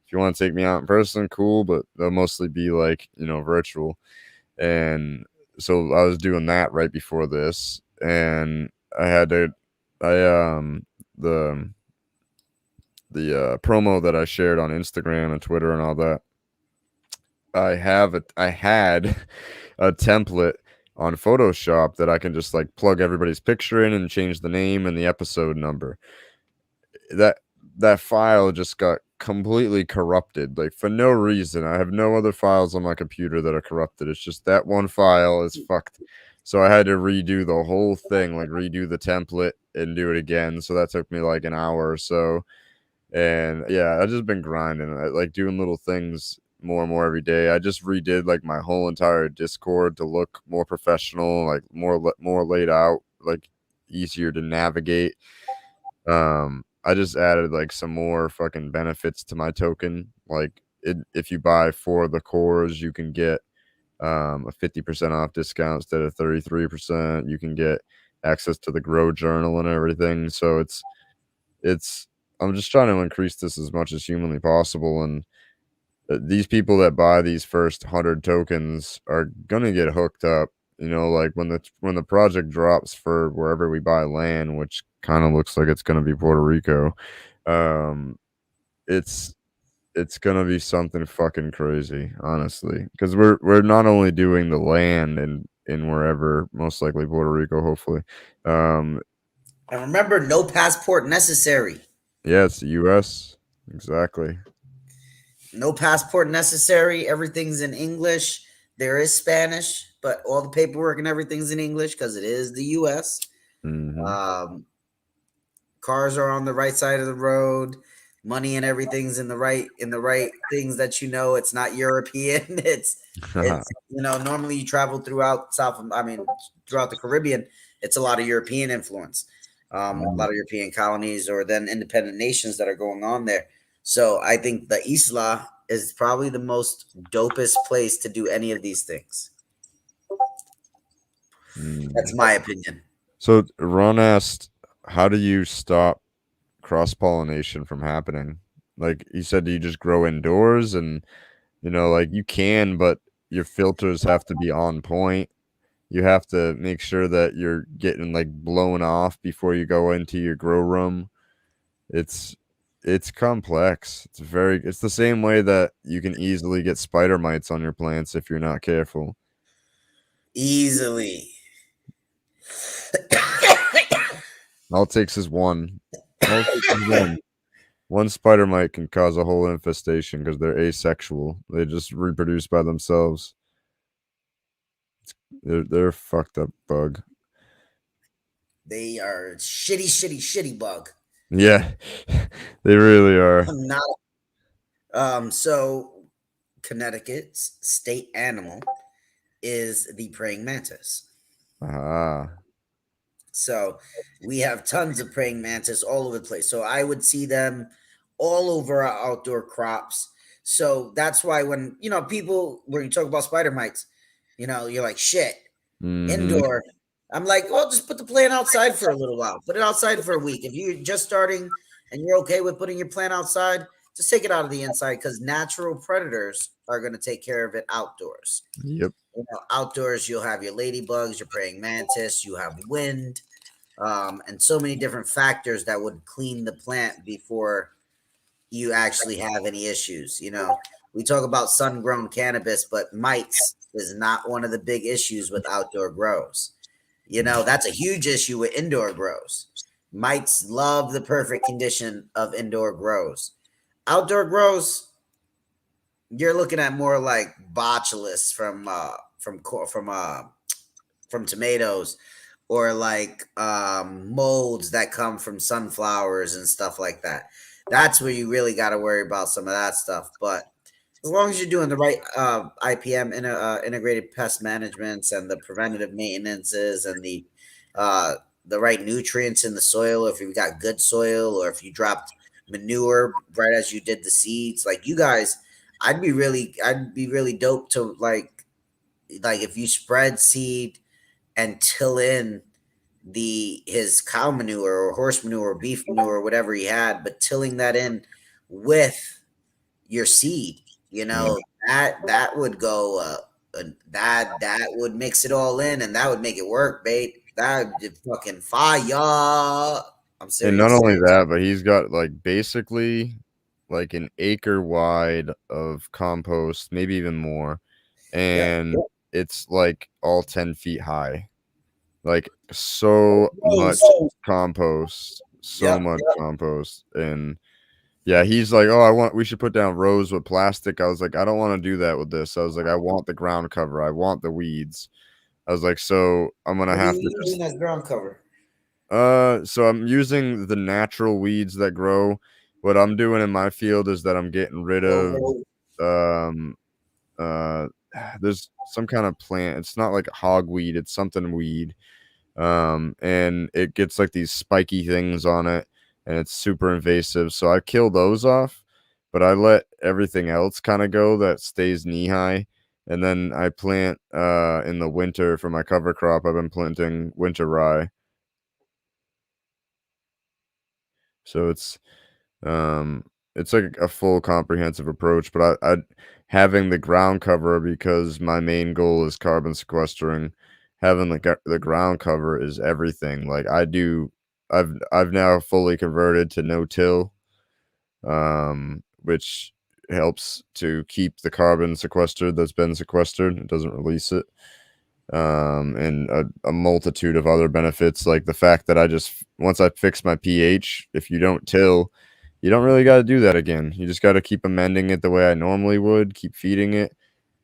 if you want to take me out in person, cool, but they'll mostly be like, virtual. And so I was doing that right before this, and I had to, the promo that I shared on Instagram and Twitter and all that. I had a template on Photoshop that I can just like plug everybody's picture in and change the name and the episode number. That file just got completely corrupted, like for no reason. I have no other files on my computer that are corrupted. It's just that one file is fucked. So I had to redo the whole thing, like redo the template and do it again. So that took me like an hour or so. And yeah, I've just been grinding, like doing little things more and more every day. I just redid like my whole entire Discord to look more professional, like more laid out, like easier to navigate. I just added like some more fucking benefits to my token. Like if you buy 4 of the cores, you can get a 50% off discount instead of 33%. You can get access to the Grow Journal and everything. So it's I'm just trying to increase this as much as humanly possible. And these people that buy these first 100 tokens are gonna get hooked up. Like when the project drops for wherever we buy land, which kind of looks like it's gonna be Puerto Rico, it's gonna be something fucking crazy, honestly, because we're not only doing the land in wherever, most likely Puerto Rico, hopefully. And remember, no passport necessary. Yeah, it's the U.S. Exactly. No passport necessary. Everything's in English. There is Spanish, but all the paperwork and everything's in English because it is the U.S. Cars are on the right side of the road. Money and everything's in the right things that it's not European. It's normally you travel throughout throughout the Caribbean, it's a lot of European influence. A lot of European colonies or then independent nations that are going on there. So I think the Isla is probably the most dopest place to do any of these things. That's my opinion. So Ron asked, how do you stop cross-pollination from happening? Like he said, do you just grow indoors? And like you can, but your filters have to be on point. You have to make sure that you're getting like blown off before you go into your grow room. It's complex. It's the same way that you can easily get spider mites on your plants if you're not careful. Easily. All it takes is one. one spider mite can cause a whole infestation because they're asexual. They just reproduce by themselves. They're a fucked up bug. They are shitty, shitty, shitty bug. Yeah, they really are. Not so Connecticut's state animal is the praying mantis. Ah. So we have tons of praying mantis all over the place. So I would see them all over our outdoor crops. So that's why when people when you talk about spider mites, you're like shit, Mm-hmm. indoor. I'm like, well, just put the plant outside for a little while. Put it outside for a week. If you're just starting and you're okay with putting your plant outside, just take it out of the inside because natural predators are going to take care of it outdoors. Yep. Outdoors, you'll have your ladybugs, your praying mantis, you have wind, and so many different factors that would clean the plant before you actually have any issues. We talk about sun-grown cannabis, but mites is not one of the big issues with outdoor grows. That's a huge issue with indoor grows. Mites love the perfect condition of indoor grows. Outdoor grows, you're looking at more like botulism from tomatoes, or like molds that come from sunflowers and stuff like that. That's where you really got to worry about some of that stuff. But as long as you're doing the right IPM, integrated pest managements, and the preventative maintenances, and the right nutrients in the soil, if you've got good soil, or if you dropped manure right as you did the seeds, like you guys, I'd be really dope to like if you spread seed and till in his cow manure or horse manure or beef manure or whatever he had, but tilling that in with your seed, Yeah. that would go that would mix it all in, and that would make it work, babe. That would be fucking fire. I'm And not serious. only that, but he's got like basically like an acre wide of compost, maybe even more. Yep. And it's like all 10 feet high. Like so much compost. So Yep. much compost. And yeah, he's like, we should put down rows with plastic. I was like, I don't want to do that with this. I was like, I want the ground cover. I want the weeds. I was like, so I'm gonna What are have you to just using as ground cover? so I'm using the natural weeds that grow. What I'm doing in my field is that I'm getting rid of Robo. um uh there's some kind of plant. It's not like hogweed, it's something weed. And it gets like these spiky things on it and it's super invasive. So I kill those off, but I let everything else kind of go that stays knee high. And then I plant in the winter for my cover crop. I've been planting winter rye. So um it's like a full comprehensive approach, but I having the ground cover because my main goal is carbon sequestering. Having the ground cover is everything. Like I've now fully converted to no till, which helps to keep the carbon sequestered that's been sequestered. It doesn't release it. And a multitude of other benefits, like the fact that once I fix my pH, if you don't till, you don't really got to do that again. You just got to keep amending it the way I normally would, keep feeding it,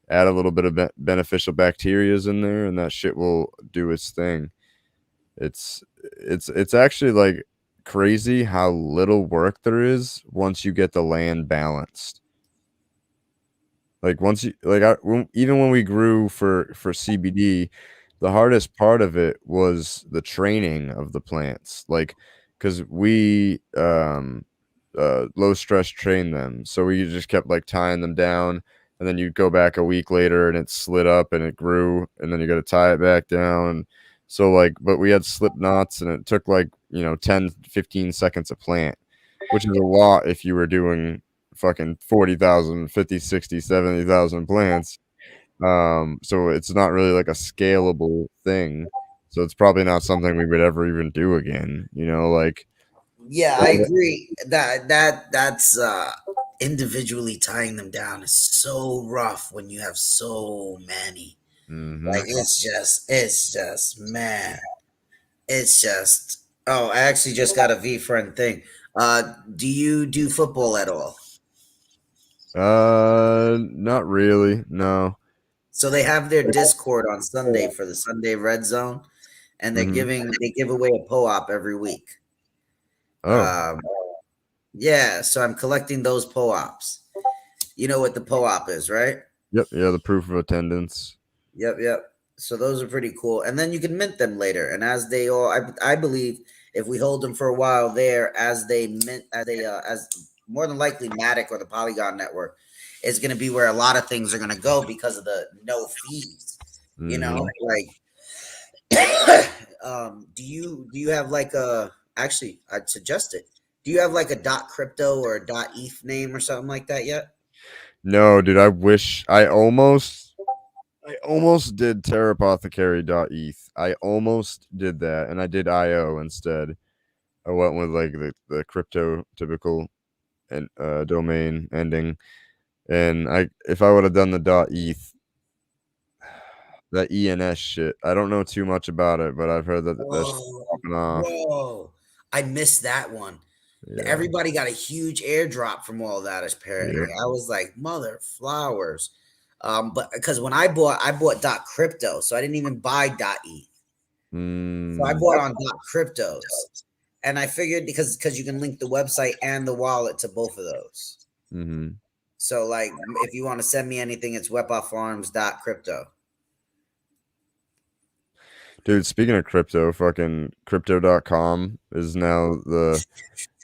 add a little bit of beneficial bacterias in there, and that shit will do its thing. It's actually like crazy how little work there is once you get the land balanced. Like once you like even when we grew for CBD, the hardest part of it was the training of the plants. Like cuz we low stress train them. So we just kept like tying them down and then you'd go back a week later and it slid up and it grew and then you got to tie it back down. So like but we had slip knots and it took like, 10 15 seconds a plant, which is a lot if you were doing fucking 40,000, 50, 60, 70,000 plants. So it's not really like a scalable thing. So it's probably not something we would ever even do again, like Yeah, I agree. That's individually tying them down is so rough when you have so many. mhm. Like it's just man. It's just, oh, I actually just got a V friend thing. Do you do football at all? Not really. No. So they have their Discord on Sunday for the Sunday Red Zone, and Mm-hmm. they give away a PO-op every week. Oh, Um, yeah, so I'm collecting those PO-ops. You know what the PO-op is, right? yep. Yeah, the proof of attendance. Yep. So those are pretty cool, and then you can mint them later. And as they all, I believe, if we hold them for a while there, as they mint, as more than likely Matic or the Polygon network is going to be where a lot of things are going to go because of the no fees. You know, Mm-hmm. like, do you have like a actually? I'd suggest it. Do you have like a dot crypto or a dot ETH name or something like that yet? No, dude. I almost did terapothecary.eth. I almost did that, and I did IO instead. I went with like the crypto typical and domain ending, and I if I would have done the .eth, that ENS shit. I don't know too much about it, but I've heard that that shit's Oh, popping off. bro, I missed that one. Yeah, Everybody got a huge airdrop from all that. Apparently, yeah. I was like, mother flowers. But because when I bought dot crypto, so I didn't even buy dot ETH. So I Mm, bought on dot cryptos, and I figured because you can link the website and the wallet to both of those. mm-hmm. So like, if you want to send me anything, it's wepofarms dot crypto. Dude, speaking of crypto, fucking crypto.com is now the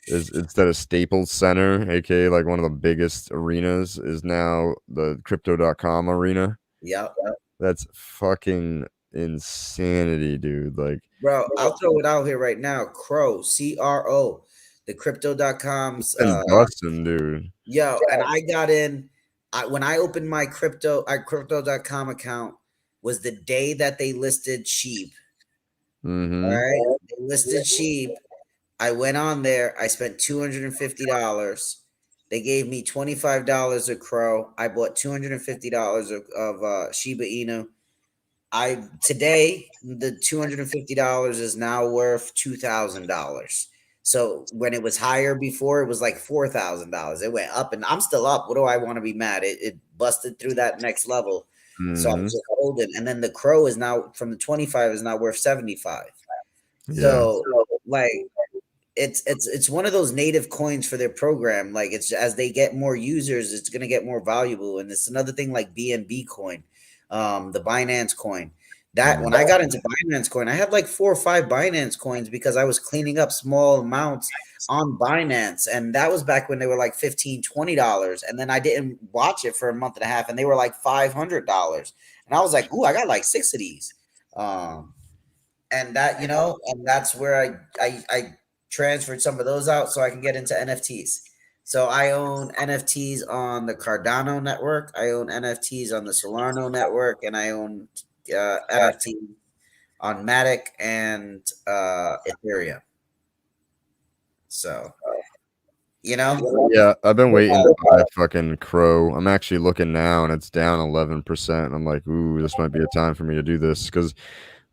is instead of Staples Center, aka like one of the biggest arenas, is now the crypto.com arena. Yep. That's fucking insanity, dude. Like Bro, I'll throw it out here right now. Crow, CRO, the crypto.com's been busting, dude. yo, and I got in when I opened my crypto.com account was the day that they listed sheep. All Mm-hmm. right. They listed sheep. I went on there, I spent $250. They gave me $25 a crow. I bought $250 of Shiba Inu. I today the $250 is now worth $2,000. So when it was higher before, it was like $4,000. It went up, and I'm still up. What do I want to be mad? It busted through that next level, so I'm Mm-hmm. just holding. And then the crow is now from the 25 is now worth 75. Yeah. So like it's one of those native coins for their program. Like it's as they get more users, it's gonna get more valuable. And it's another thing like BNB coin, the Binance coin. That when Mm. I got into Binance coin, I had like 4 or 5 Binance coins because I was cleaning up small amounts on Binance. And that was back when they were like $15, $20. And then I didn't watch it for a month and a half, and they were like $500. And I was like, ooh, I got like 6 of these. And that and that's where I transferred some of those out so I can get into NFTs. So I own NFTs on the Cardano network, I own NFTs on the Solano network, and I own NFT on Matic and Ethereum. So Yeah, I've been waiting to buy fucking Crow. I'm actually looking now and it's down 11%. I'm like, ooh, this might be a time for me to do this because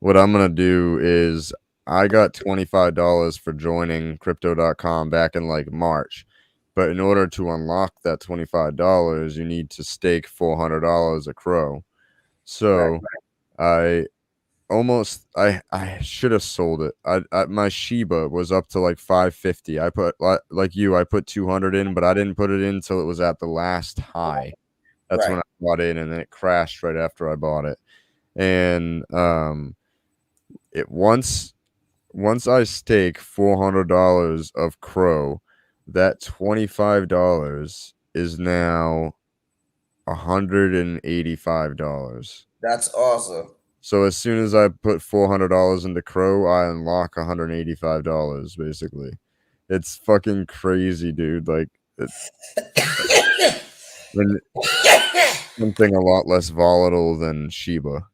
what I'm gonna do is I got $25 for joining crypto.com back in like March. But in order to unlock that $25, you need to stake $400 a Crow. right, So I I should have sold it. My Shiba was up to like 550. I put like you, I put 200 in, but I didn't put it in until it was at the last high. That's when right. I bought in, and then it crashed right after I bought it. And it once I stake $400 of Crow, that $25 is now $185. That's awesome. So as soon as I put $400 into Crow, I unlock $185 basically. It's fucking crazy, dude. Like and something a lot less volatile than Shiba.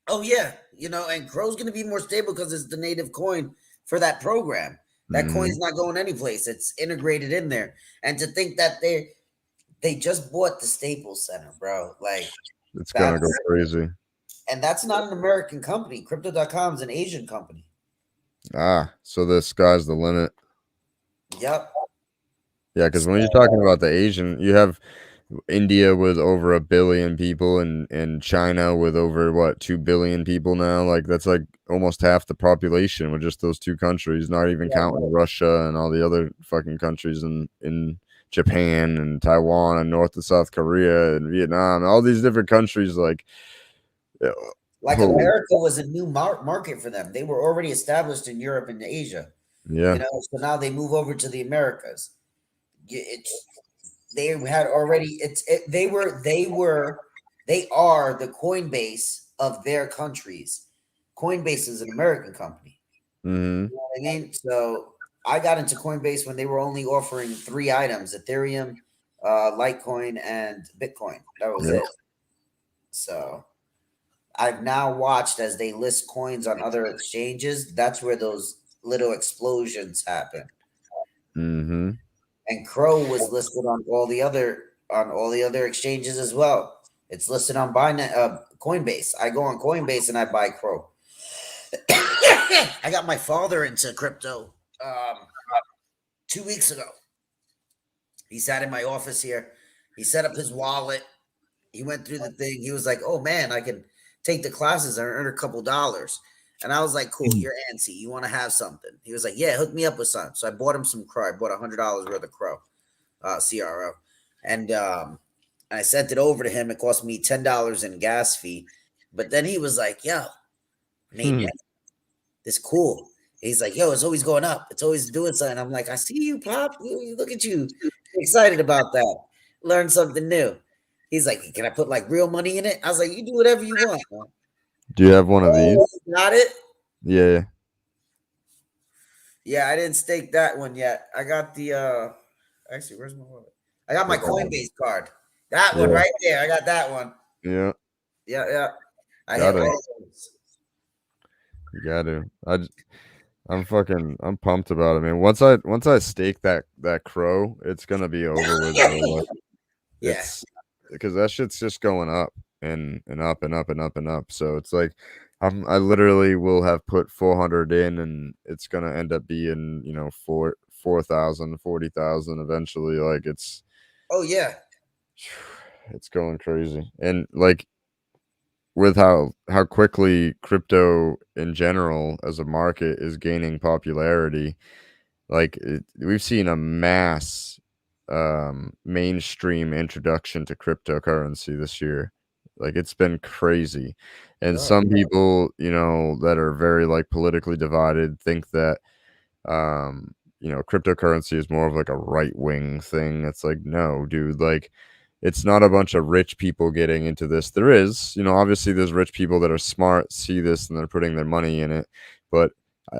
Oh yeah, and Crow's going to be more stable because it's the native coin for that program. That Hmm. coin's not going anyplace. It's integrated in there. And to think that they just bought the Staples Center, bro. Like It's gonna go that's crazy. and that's not an American company. Crypto.com is an Asian company. Ah, so the sky's the limit. Yep. Yeah, because when you're talking about the Asian, you have India with over 1 billion people, and China with over what 2 billion people now. Like that's like almost half the population with just those two countries. Not even counting Russia and all the other fucking countries in Japan and Taiwan and North and South Korea and Vietnam. All these different countries, like uh, Like holy, America was a new market for them. They were already established in Europe and Asia, yeah, so now they move over to the Americas. It's they had already they are the Coinbase of their countries. Coinbase is an American company. mm-hmm, You know what I mean? So I got into Coinbase when they were only offering 3 items: Ethereum, Litecoin, and Bitcoin. That was yep, it. So I've now watched as they list coins on other exchanges. That's where those little explosions happen. mm-hmm, And Crow was listed on all the other exchanges as well. It's listed on Coinbase. I go on Coinbase and I buy Crow. I got my father into crypto 2 weeks ago. He sat in my office here. He set up his wallet. He went through the thing. He was like, "Oh man, I can take the classes and earn a couple dollars." And I was like, "Cool, you're antsy. You want to have something?" He was like, "Yeah, hook me up with some." So I bought him some Crow. I bought $100 worth of Crow, CRO, and I sent it over to him. It cost me $10 in gas fee, but then he was like, "Yo, Nate, hmm. this cool." He's like, "Yo, it's always going up. It's always doing something." I'm like, "I see you, Pop. Look at you, excited about that. Learn something new." He's like, "Can I put like real money in it?" I was like, "You do whatever you want, man." Do you have one of these? Oh, got it. Yeah, Yeah, I didn't stake that one yet. I got the actually, where's my wallet? I got my yeah, Coinbase card. That one yeah, right there. I got that one. yeah. Yeah, yeah. I have Gotta, all those. you gotta. I'm pumped about it, man. Once I stake that crow, it's gonna be over with, bro. Like, Yeah. it's because that shit's just going up and up and up and up and up. So it's like I literally will have put 400 in, and it's gonna end up being 4,000, 40,000 eventually. Like Oh yeah. it's going crazy, and like with how quickly crypto in general as a market is gaining popularity. Like we've seen a mass mainstream introduction to cryptocurrency this year. Like it's been crazy. And Oh, some people, that are very like politically divided think that cryptocurrency is more of like a right wing thing. It's like, no, dude, like it's not a bunch of rich people getting into this. There is, obviously there's rich people that are smart, see this and they're putting their money in it. But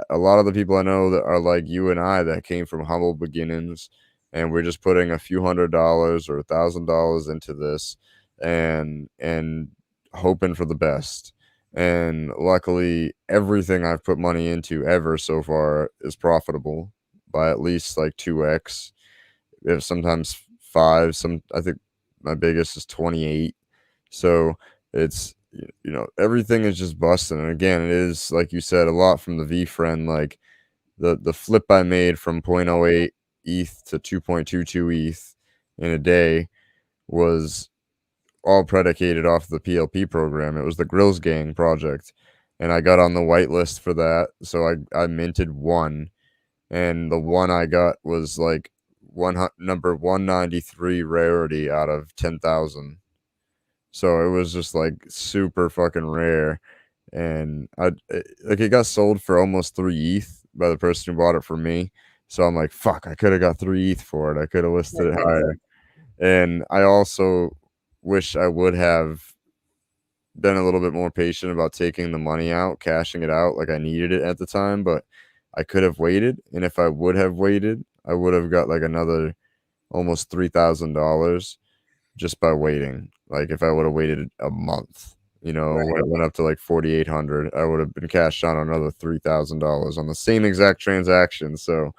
a lot of the people I know that are like you and I that came from humble beginnings, and we're just putting a few $100 or $1,000 into this and hoping for the best. And luckily, everything I've put money into ever so far is profitable by at least like 2x, if sometimes 5. I think my biggest is 28. So it's everything is just busting. And again, it is like you said, a lot from the V friend. Like the flip I made from 0.08 ETH to 2.22 ETH in a day was all predicated off the PLP program. It was the Grills Gang project, and I got on the whitelist for that. So I minted one, and the one I got was like number 193 rarity out of 10,000. So it was just like super fucking rare, and like it got sold for almost 3 ETH by the person who bought it for me. So I'm like, fuck, I could have got 3 ETH for it. I could have listed it higher. And I also wish I would have been a little bit more patient about taking the money out, cashing it out like I needed it at the time, but I could have waited. And if I would have waited, I would have got like another almost $3,000 just by waiting. Like if I would have waited a month, right. when it went up to like 4,800, I would have been cashed out another $3,000 on the same exact transaction. So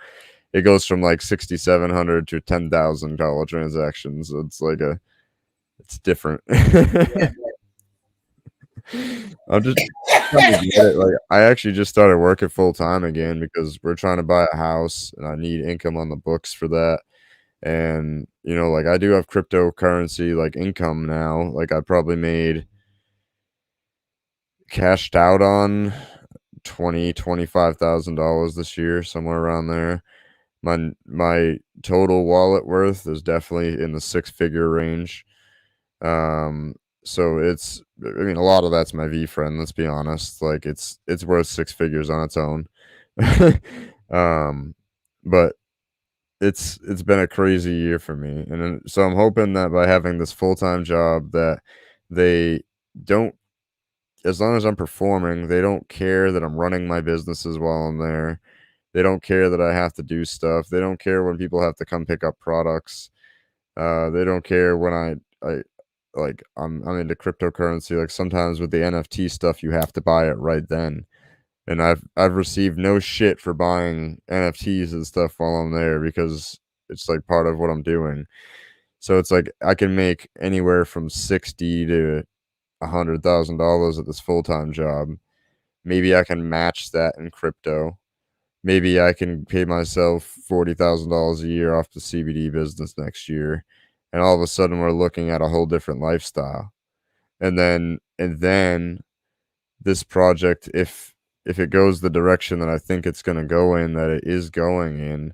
it goes from like 6,700 to $10,000 transactions. So it's different. Yeah. I'm just trying to get it, like, I actually just started working full time again because we're trying to buy a house, and I need income on the books for that, and, like, I do have cryptocurrency, like, income now, like, I probably made cashed out on 25,000 dollars this year, somewhere around there. My total wallet worth is definitely in the six-figure range. Um, so I mean, a lot of that's my V friend, let's be honest. Like it's worth six figures on its own. um, but it's been a crazy year for me. And so I'm hoping that by having this full-time job that they don't as long as I'm performing, they don't care that I'm running my businesses while I'm there. They don't care that I have to do stuff. They don't care when people have to come pick up products. They don't care when I like I'm into cryptocurrency. Like sometimes with the NFT stuff, you have to buy it right then. And I've received no shit for buying NFTs and stuff while I'm there because it's like part of what I'm doing. So it's like I can make anywhere from 60 to $100,000 at this full time job. Maybe I can match that in crypto. Maybe I can pay myself $40,000 a year off the CBD business next year, and all of a sudden we're looking at a whole different lifestyle. And then this project, if it goes the direction that I think it's going to go in, that it is going in,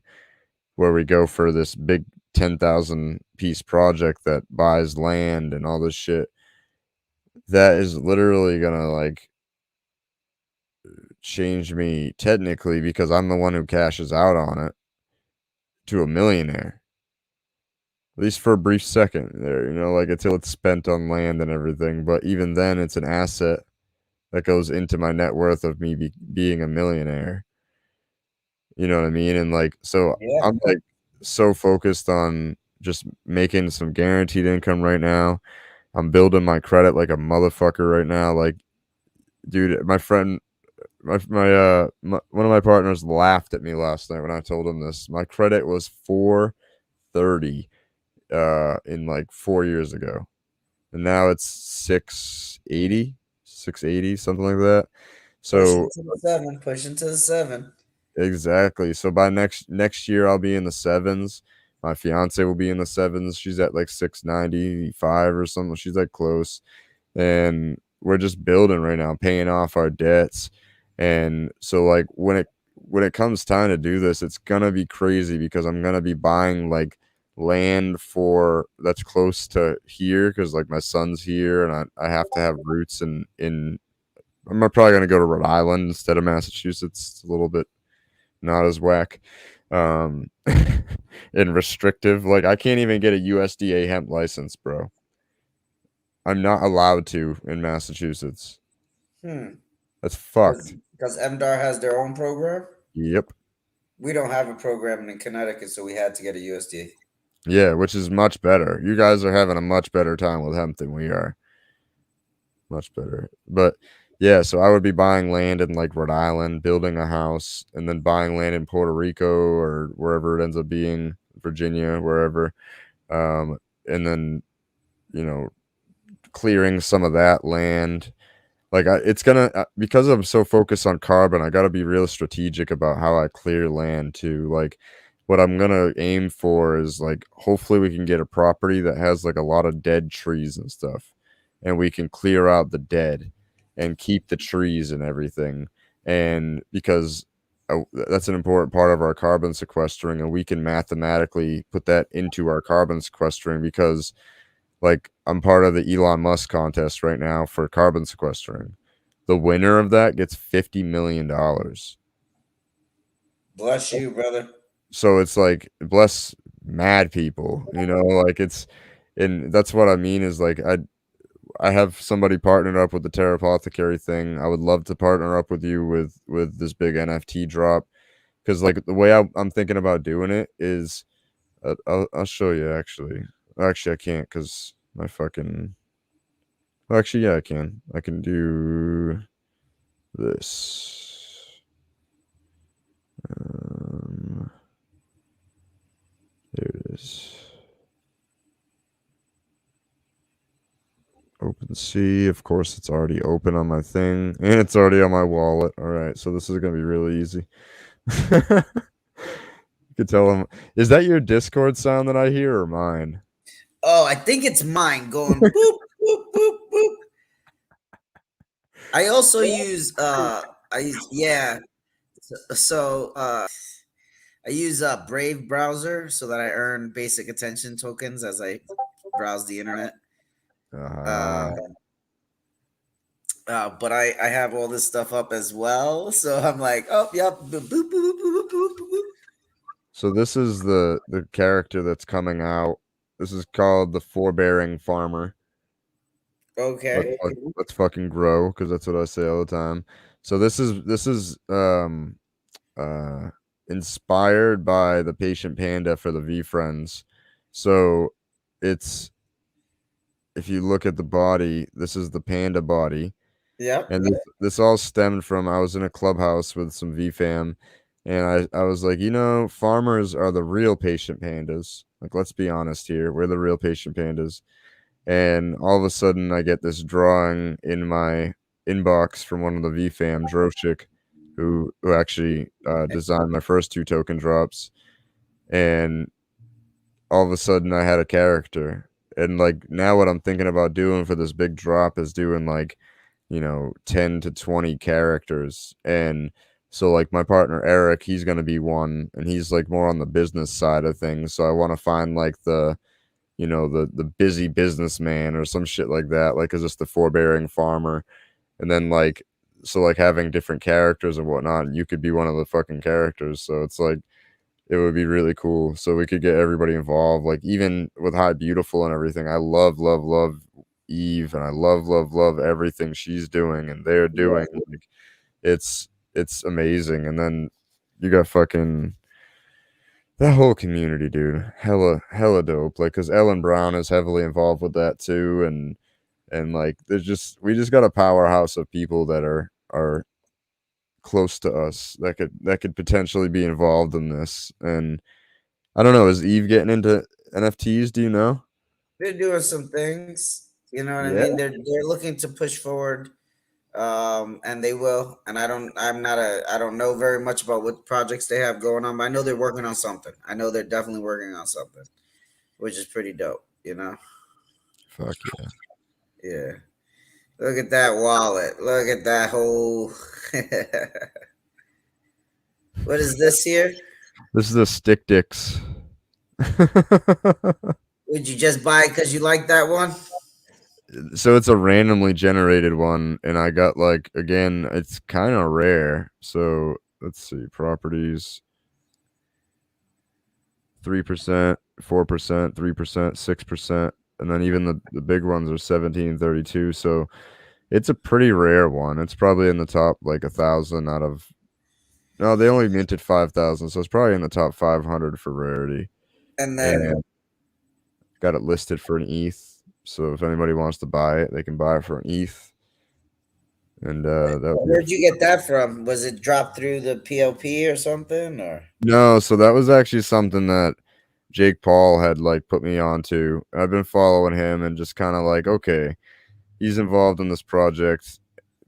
where we go for this big 10,000 piece project that buys land and all this shit, that is literally going to like change me technically because I'm the one who cashes out on it to a millionaire. At least for a brief second there, like until it's spent on land and everything. But even then, it's an asset that goes into my net worth of me being a millionaire. You know what I mean? And like, so Yeah. I'm like so focused on just making some guaranteed income right now. I'm building my credit like a motherfucker right now. Like, dude, my friend, one of my partners laughed at me last night when I told him this. My credit was 430 in like 4 years ago, and now it's 680, something like that. Pushing So to the seven, pushing to the seven. exactly. So by next year I'll be in the sevens. My fiance will be in the sevens. She's at like 695 or something. She's like close. And we're just building right now, paying off our debts. And so like when it comes time to do this, it's gonna be crazy because I'm gonna be buying like land for that's close to here because like my son's here and I have to have roots in I'm probably gonna go to Rhode Island instead of Massachusetts. It's a little bit not as whack. Um and restrictive. Like I can't even get a USDA hemp license, bro. I'm not allowed to in Massachusetts. Hmm. That's fucked. Because MDAR has their own program. Yep. We don't have a program in Connecticut, so we had to get a USDA. Yeah, which is much better. You guys are having a much better time with hemp than we are. Much better. But yeah, so I would be buying land in like Rhode Island, building a house, and then buying land in Puerto Rico or wherever it ends up being, Virginia, wherever. And then, you know, clearing some of that land. Like it's gonna because I'm so focused on carbon, I got to be real strategic about how I clear land too. Like what I'm gonna aim for is like hopefully we can get a property that has like a lot of dead trees and stuff, and we can clear out the dead and keep the trees and everything. And because that's an important part of our carbon sequestering, and we can mathematically put that into our carbon sequestering because like I'm part of the Elon Musk contest right now for carbon sequestering. The winner of that gets $50 million. Bless you, brother. So it's like bless mad people, like and that's what I mean is like I have somebody partnered up with the Terra Apothecary thing. I would love to partner up with you with this big NFT drop because like the way I'm thinking about doing it is I'll show you actually. Actually, I can't because my fucking well, actually, yeah, I can. I can do this. Um, there it is. OpenSea, of course, it's already open on my thing, and it's already on my wallet. All right, so this is gonna be really easy. You could tell them. Is that your Discord sound that I hear, or mine? Oh, I think it's mine going boop boop boop boop. I also use I use yeah. So I use Brave browser so that I earn basic attention tokens as I browse the internet. Uh, Um, but I have all this stuff up as well, so I'm like, oh, yep, boop, boop, boop, boop, boop, boop, boop. so this is the character that's coming out. This is called the Forbearing Farmer. Okay. Let's fucking grow, because that's what I say all the time. So this is uh inspired by the patient panda for the V friends. So it's, if you look at the body, this is the panda body. Yep. And this all stemmed from, I was in a clubhouse with some V fam, and I was like, farmers are the real patient pandas. Like, let's be honest here, we're the real patient pandas. And all of a sudden, I get this drawing in my inbox from one of the V fam, Droshik, who actually designed my first two token drops. And all of a sudden, I had a character. And like now, what I'm thinking about doing for this big drop is doing like 10 to 20 characters. And so like my partner Eric, he's going to be one, and he's like more on the business side of things. So I want to find like the busy businessman or some shit like that, like is just the forbearing farmer. And then like, so like having different characters and whatnot, and you could be one of the fucking characters. So it's like, it would be really cool. So we could get everybody involved, like even with High Beautiful and everything. I love Eve, and I love everything she's doing and they're doing. Like, it's amazing. And then you got fucking that whole community, dude. Hella dope. Like, cause Ellen Brown is heavily involved with that too, and like we just got a powerhouse of people that are close to us that could potentially be involved in this. And I don't know, is Eve getting into NFTs? Do you know? They're doing some things. You know what I Yeah. mean? They're looking to push forward, and they will. And I don't know very much about what projects they have going on, but I know they're working on something. I know they're definitely working on something, which is pretty dope. You know? Fuck yeah. Yeah. Look at that wallet. Look at that whole. What is this here? This is a stick dicks. Would you just buy it because you like that one? So it's a randomly generated one, and I got like, again, it's kind of rare. So let's see, properties: 3%, 4%, 3%, 6%, and then even the big ones are 1732. So it's a pretty rare one. It's probably in the top like 1,000 out of, no, they only minted 5,000, so it's probably in the top 500 for rarity. And then And got it listed for an ETH. So if anybody wants to buy it, they can buy it for an ETH. And that would where'd be you get that from? Was it dropped through the PLP or something? Or no. So that was actually something that Jake Paul had like put me onto. I've been following him and just kind of like, okay, he's involved in this project.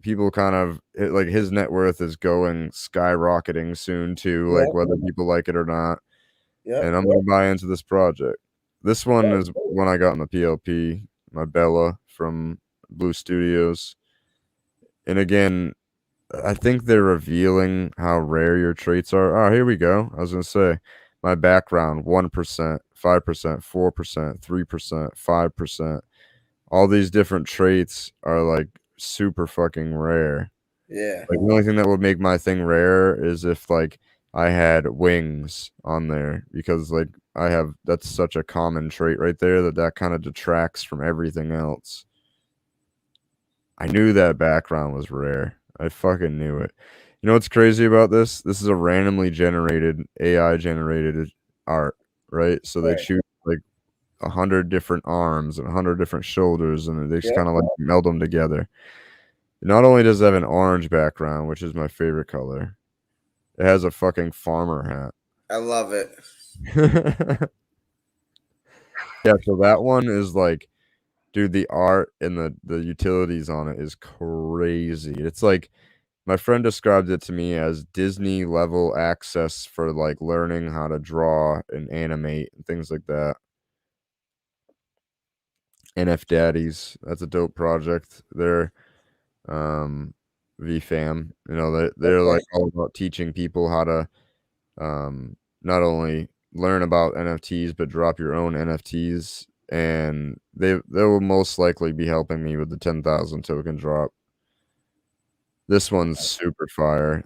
People kind of like, his net worth is going skyrocketing soon too, like yep, whether people like it or not. And yep. I'm gonna buy into this project. This one is one I got in the PLP, my Bella from Blue Studios. And again, I think they're revealing how rare your traits are. Oh, here we go. I was gonna say my background: 1%, 5%, 4%, 3%, 5%. All these different traits are like super fucking rare. Yeah. Like the only thing that would make my thing rare is if like I had wings on there, because like that's such a common trait right there that kind of detracts from everything else. I knew that background was rare. I fucking knew it. You know what's crazy about this? This is a randomly generated, AI generated art, right? So they Right. choose like 100 different arms and 100 different shoulders, and they just Yep. kind of like meld them together. Not only does it have an orange background, which is my favorite color, it has a fucking farmer I love it. hat. Yeah, so that one is like Dude, the art and the utilities on it is crazy. It's like my friend described it to me as Disney level access for like learning how to draw and animate and things like that. NF Daddies, that's a dope project. They're VFam, they're Okay. like all about teaching people how to not only learn about NFTs but drop your own NFTs, and they will most likely be helping me with the 10,000 token drop. This one's super fire.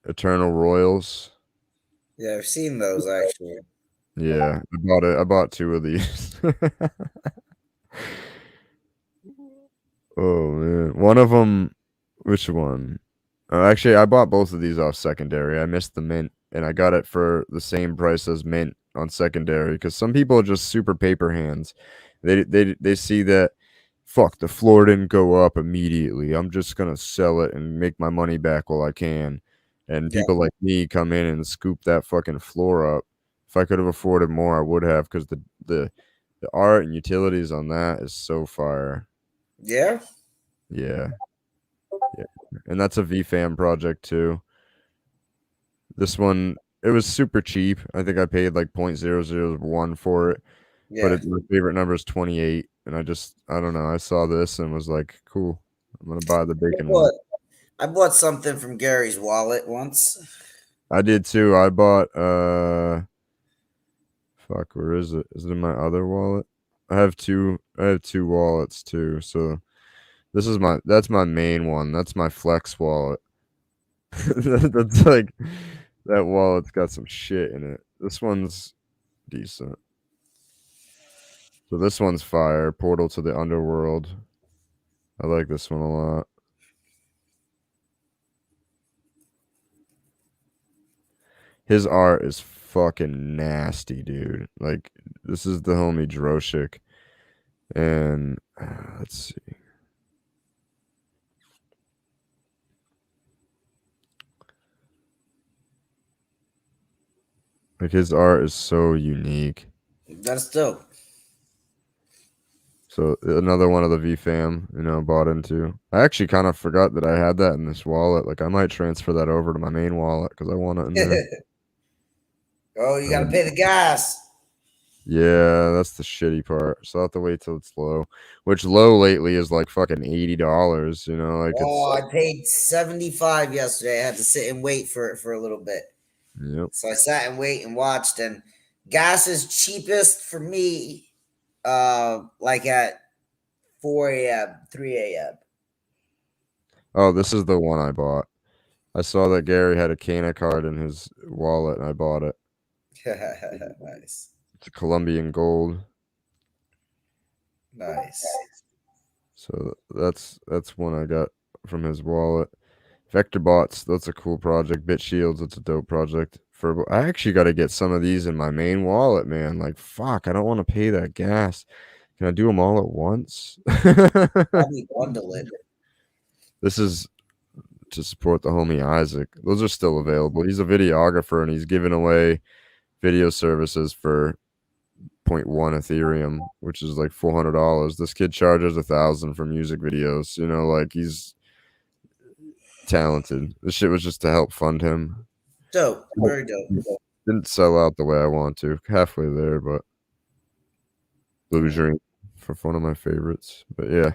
Eternal Royals. Yeah, I've seen those actually. Yeah, I bought it. I bought two of these. Oh man, one of them. Which one? Actually, I bought both of these off secondary. I missed the mint, and I got it for the same price as mint on secondary. Because some people are just super paper hands. They see that, fuck, the floor didn't go up immediately. I'm just gonna sell it and make my money back while I can. And Yeah. people like me come in and scoop that fucking floor up. If I could have afforded more, I would have. Because the art and utilities on that is so fire. Yeah. Yeah, yeah, and that's a VFam project too. This one, it was super cheap. I think I paid like 0.001 for it, but Yeah. my favorite number is 28, and I don't know, I saw this and was like, "Cool, I'm gonna buy the I bacon one." bought, I bought something from Gary's wallet once. I did too. I bought fuck, where is it? Is it in my other wallet? I have two wallets too. So that's my main one. That's my flex wallet. That's like that wallet's got some shit in it. This one's decent. So this one's fire. Portal to the Underworld. I like this one a lot. His art is fucking nasty, dude. Like this is the homie Droshik, and let's see. Like his art is so unique. That's dope. So another one of the V fam, bought into. I actually kind of forgot that I had that in this wallet. Like I might transfer that over to my main wallet because I want it in there. Oh, you got to Um, pay the gas. yeah, that's the shitty part. So I have to wait till it's low, which low lately is like fucking $80. Like Oh, it's I paid 75 yesterday. I had to sit and wait for it for a little bit. yep. So I sat and wait and watched, and gas is cheapest for me like at 4 a.m., 3 a.m. Oh, this is the one I bought. I saw that Gary had a Cana card in his wallet, and I bought it. Nice. It's a Colombian gold. Nice. So that's one I got from his wallet. Vector bots, that's a cool project. Bit shields, that's a dope project. I actually got to get some of these in my main wallet, man. Like fuck, I don't want to pay that gas. Can I do them all at once? Probably bundle it. This is to support the homie Isaac. Those are still available. He's a videographer and he's giving away video services for zero point 0.1 Ethereum, which is like $400. This kid charges 1,000 for music videos. Like he's talented. This shit was just to help fund him. Dope. Very dope. Didn't sell out the way I want to. Halfway there, but Blue Dream for one of my favorites. But yeah,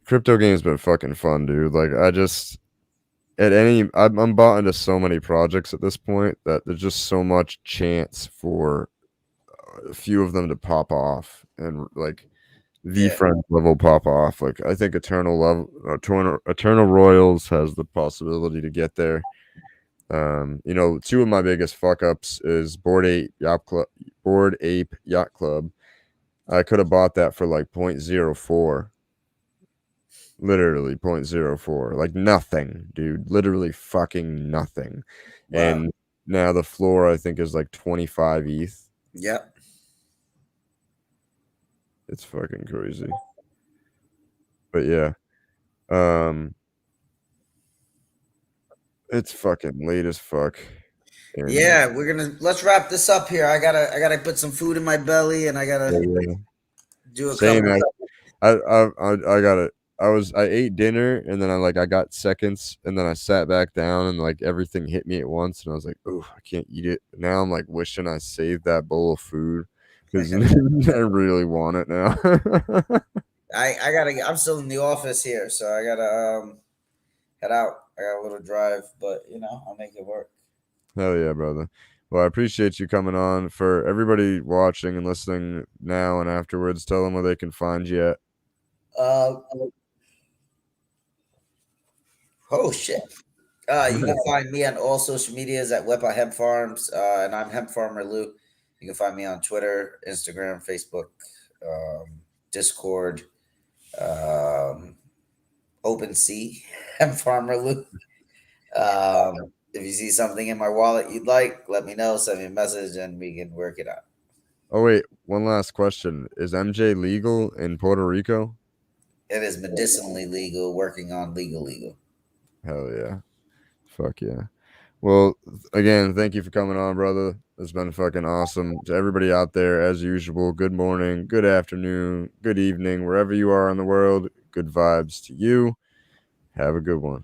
crypto game's been fucking fun, dude. Like I just I'm bought into so many projects at this point that there's just so much chance for a few of them to pop off and like the Yeah. friend level pop off. Like I think Eternal Royals has the possibility to get there. Two of my biggest fuck ups is Board Ape Yacht Club. I could have bought that for like 0.04. Literally 0.04. Like nothing, dude. Literally fucking nothing. Wow. And now the floor I think is like 25 ETH. Yep. It's fucking crazy. But yeah. Um it's fucking late as fuck. And Yeah, let's wrap this up here. I gotta put some food in my belly, and I gotta yeah, Do a Same. couple. I got it. I ate dinner and then I got seconds and then I sat back down and like everything hit me at once and I was like, oh, I can't eat it. Now I'm like wishing I saved that bowl of food because I really want it now. I gotta. I'm still in the office here, so I gotta head out. I got a little drive, but I'll make it work. Hell yeah, brother. Well, I appreciate you coming on. For everybody watching and listening now and afterwards, tell them where they can find you at. Uh, oh shit. You can find me on all social medias at Wepa Hemp Farms, and I'm Hemp Farmer Lou. You can find me on Twitter, Instagram, Facebook, Discord, um, OpenSea, Hemp Farmer Lou. If you see something in my wallet you'd like, let me know. Send me a message, and we can work it out. Oh wait, one last question: is MJ legal in Puerto Rico? It is medicinally legal. Working on legal. Hell yeah, fuck yeah. Well, again, thank you for coming on, brother. It's been fucking awesome. To everybody out there, as usual, good morning, good afternoon, good evening, wherever you are in the world. Good vibes to you. Have a good one.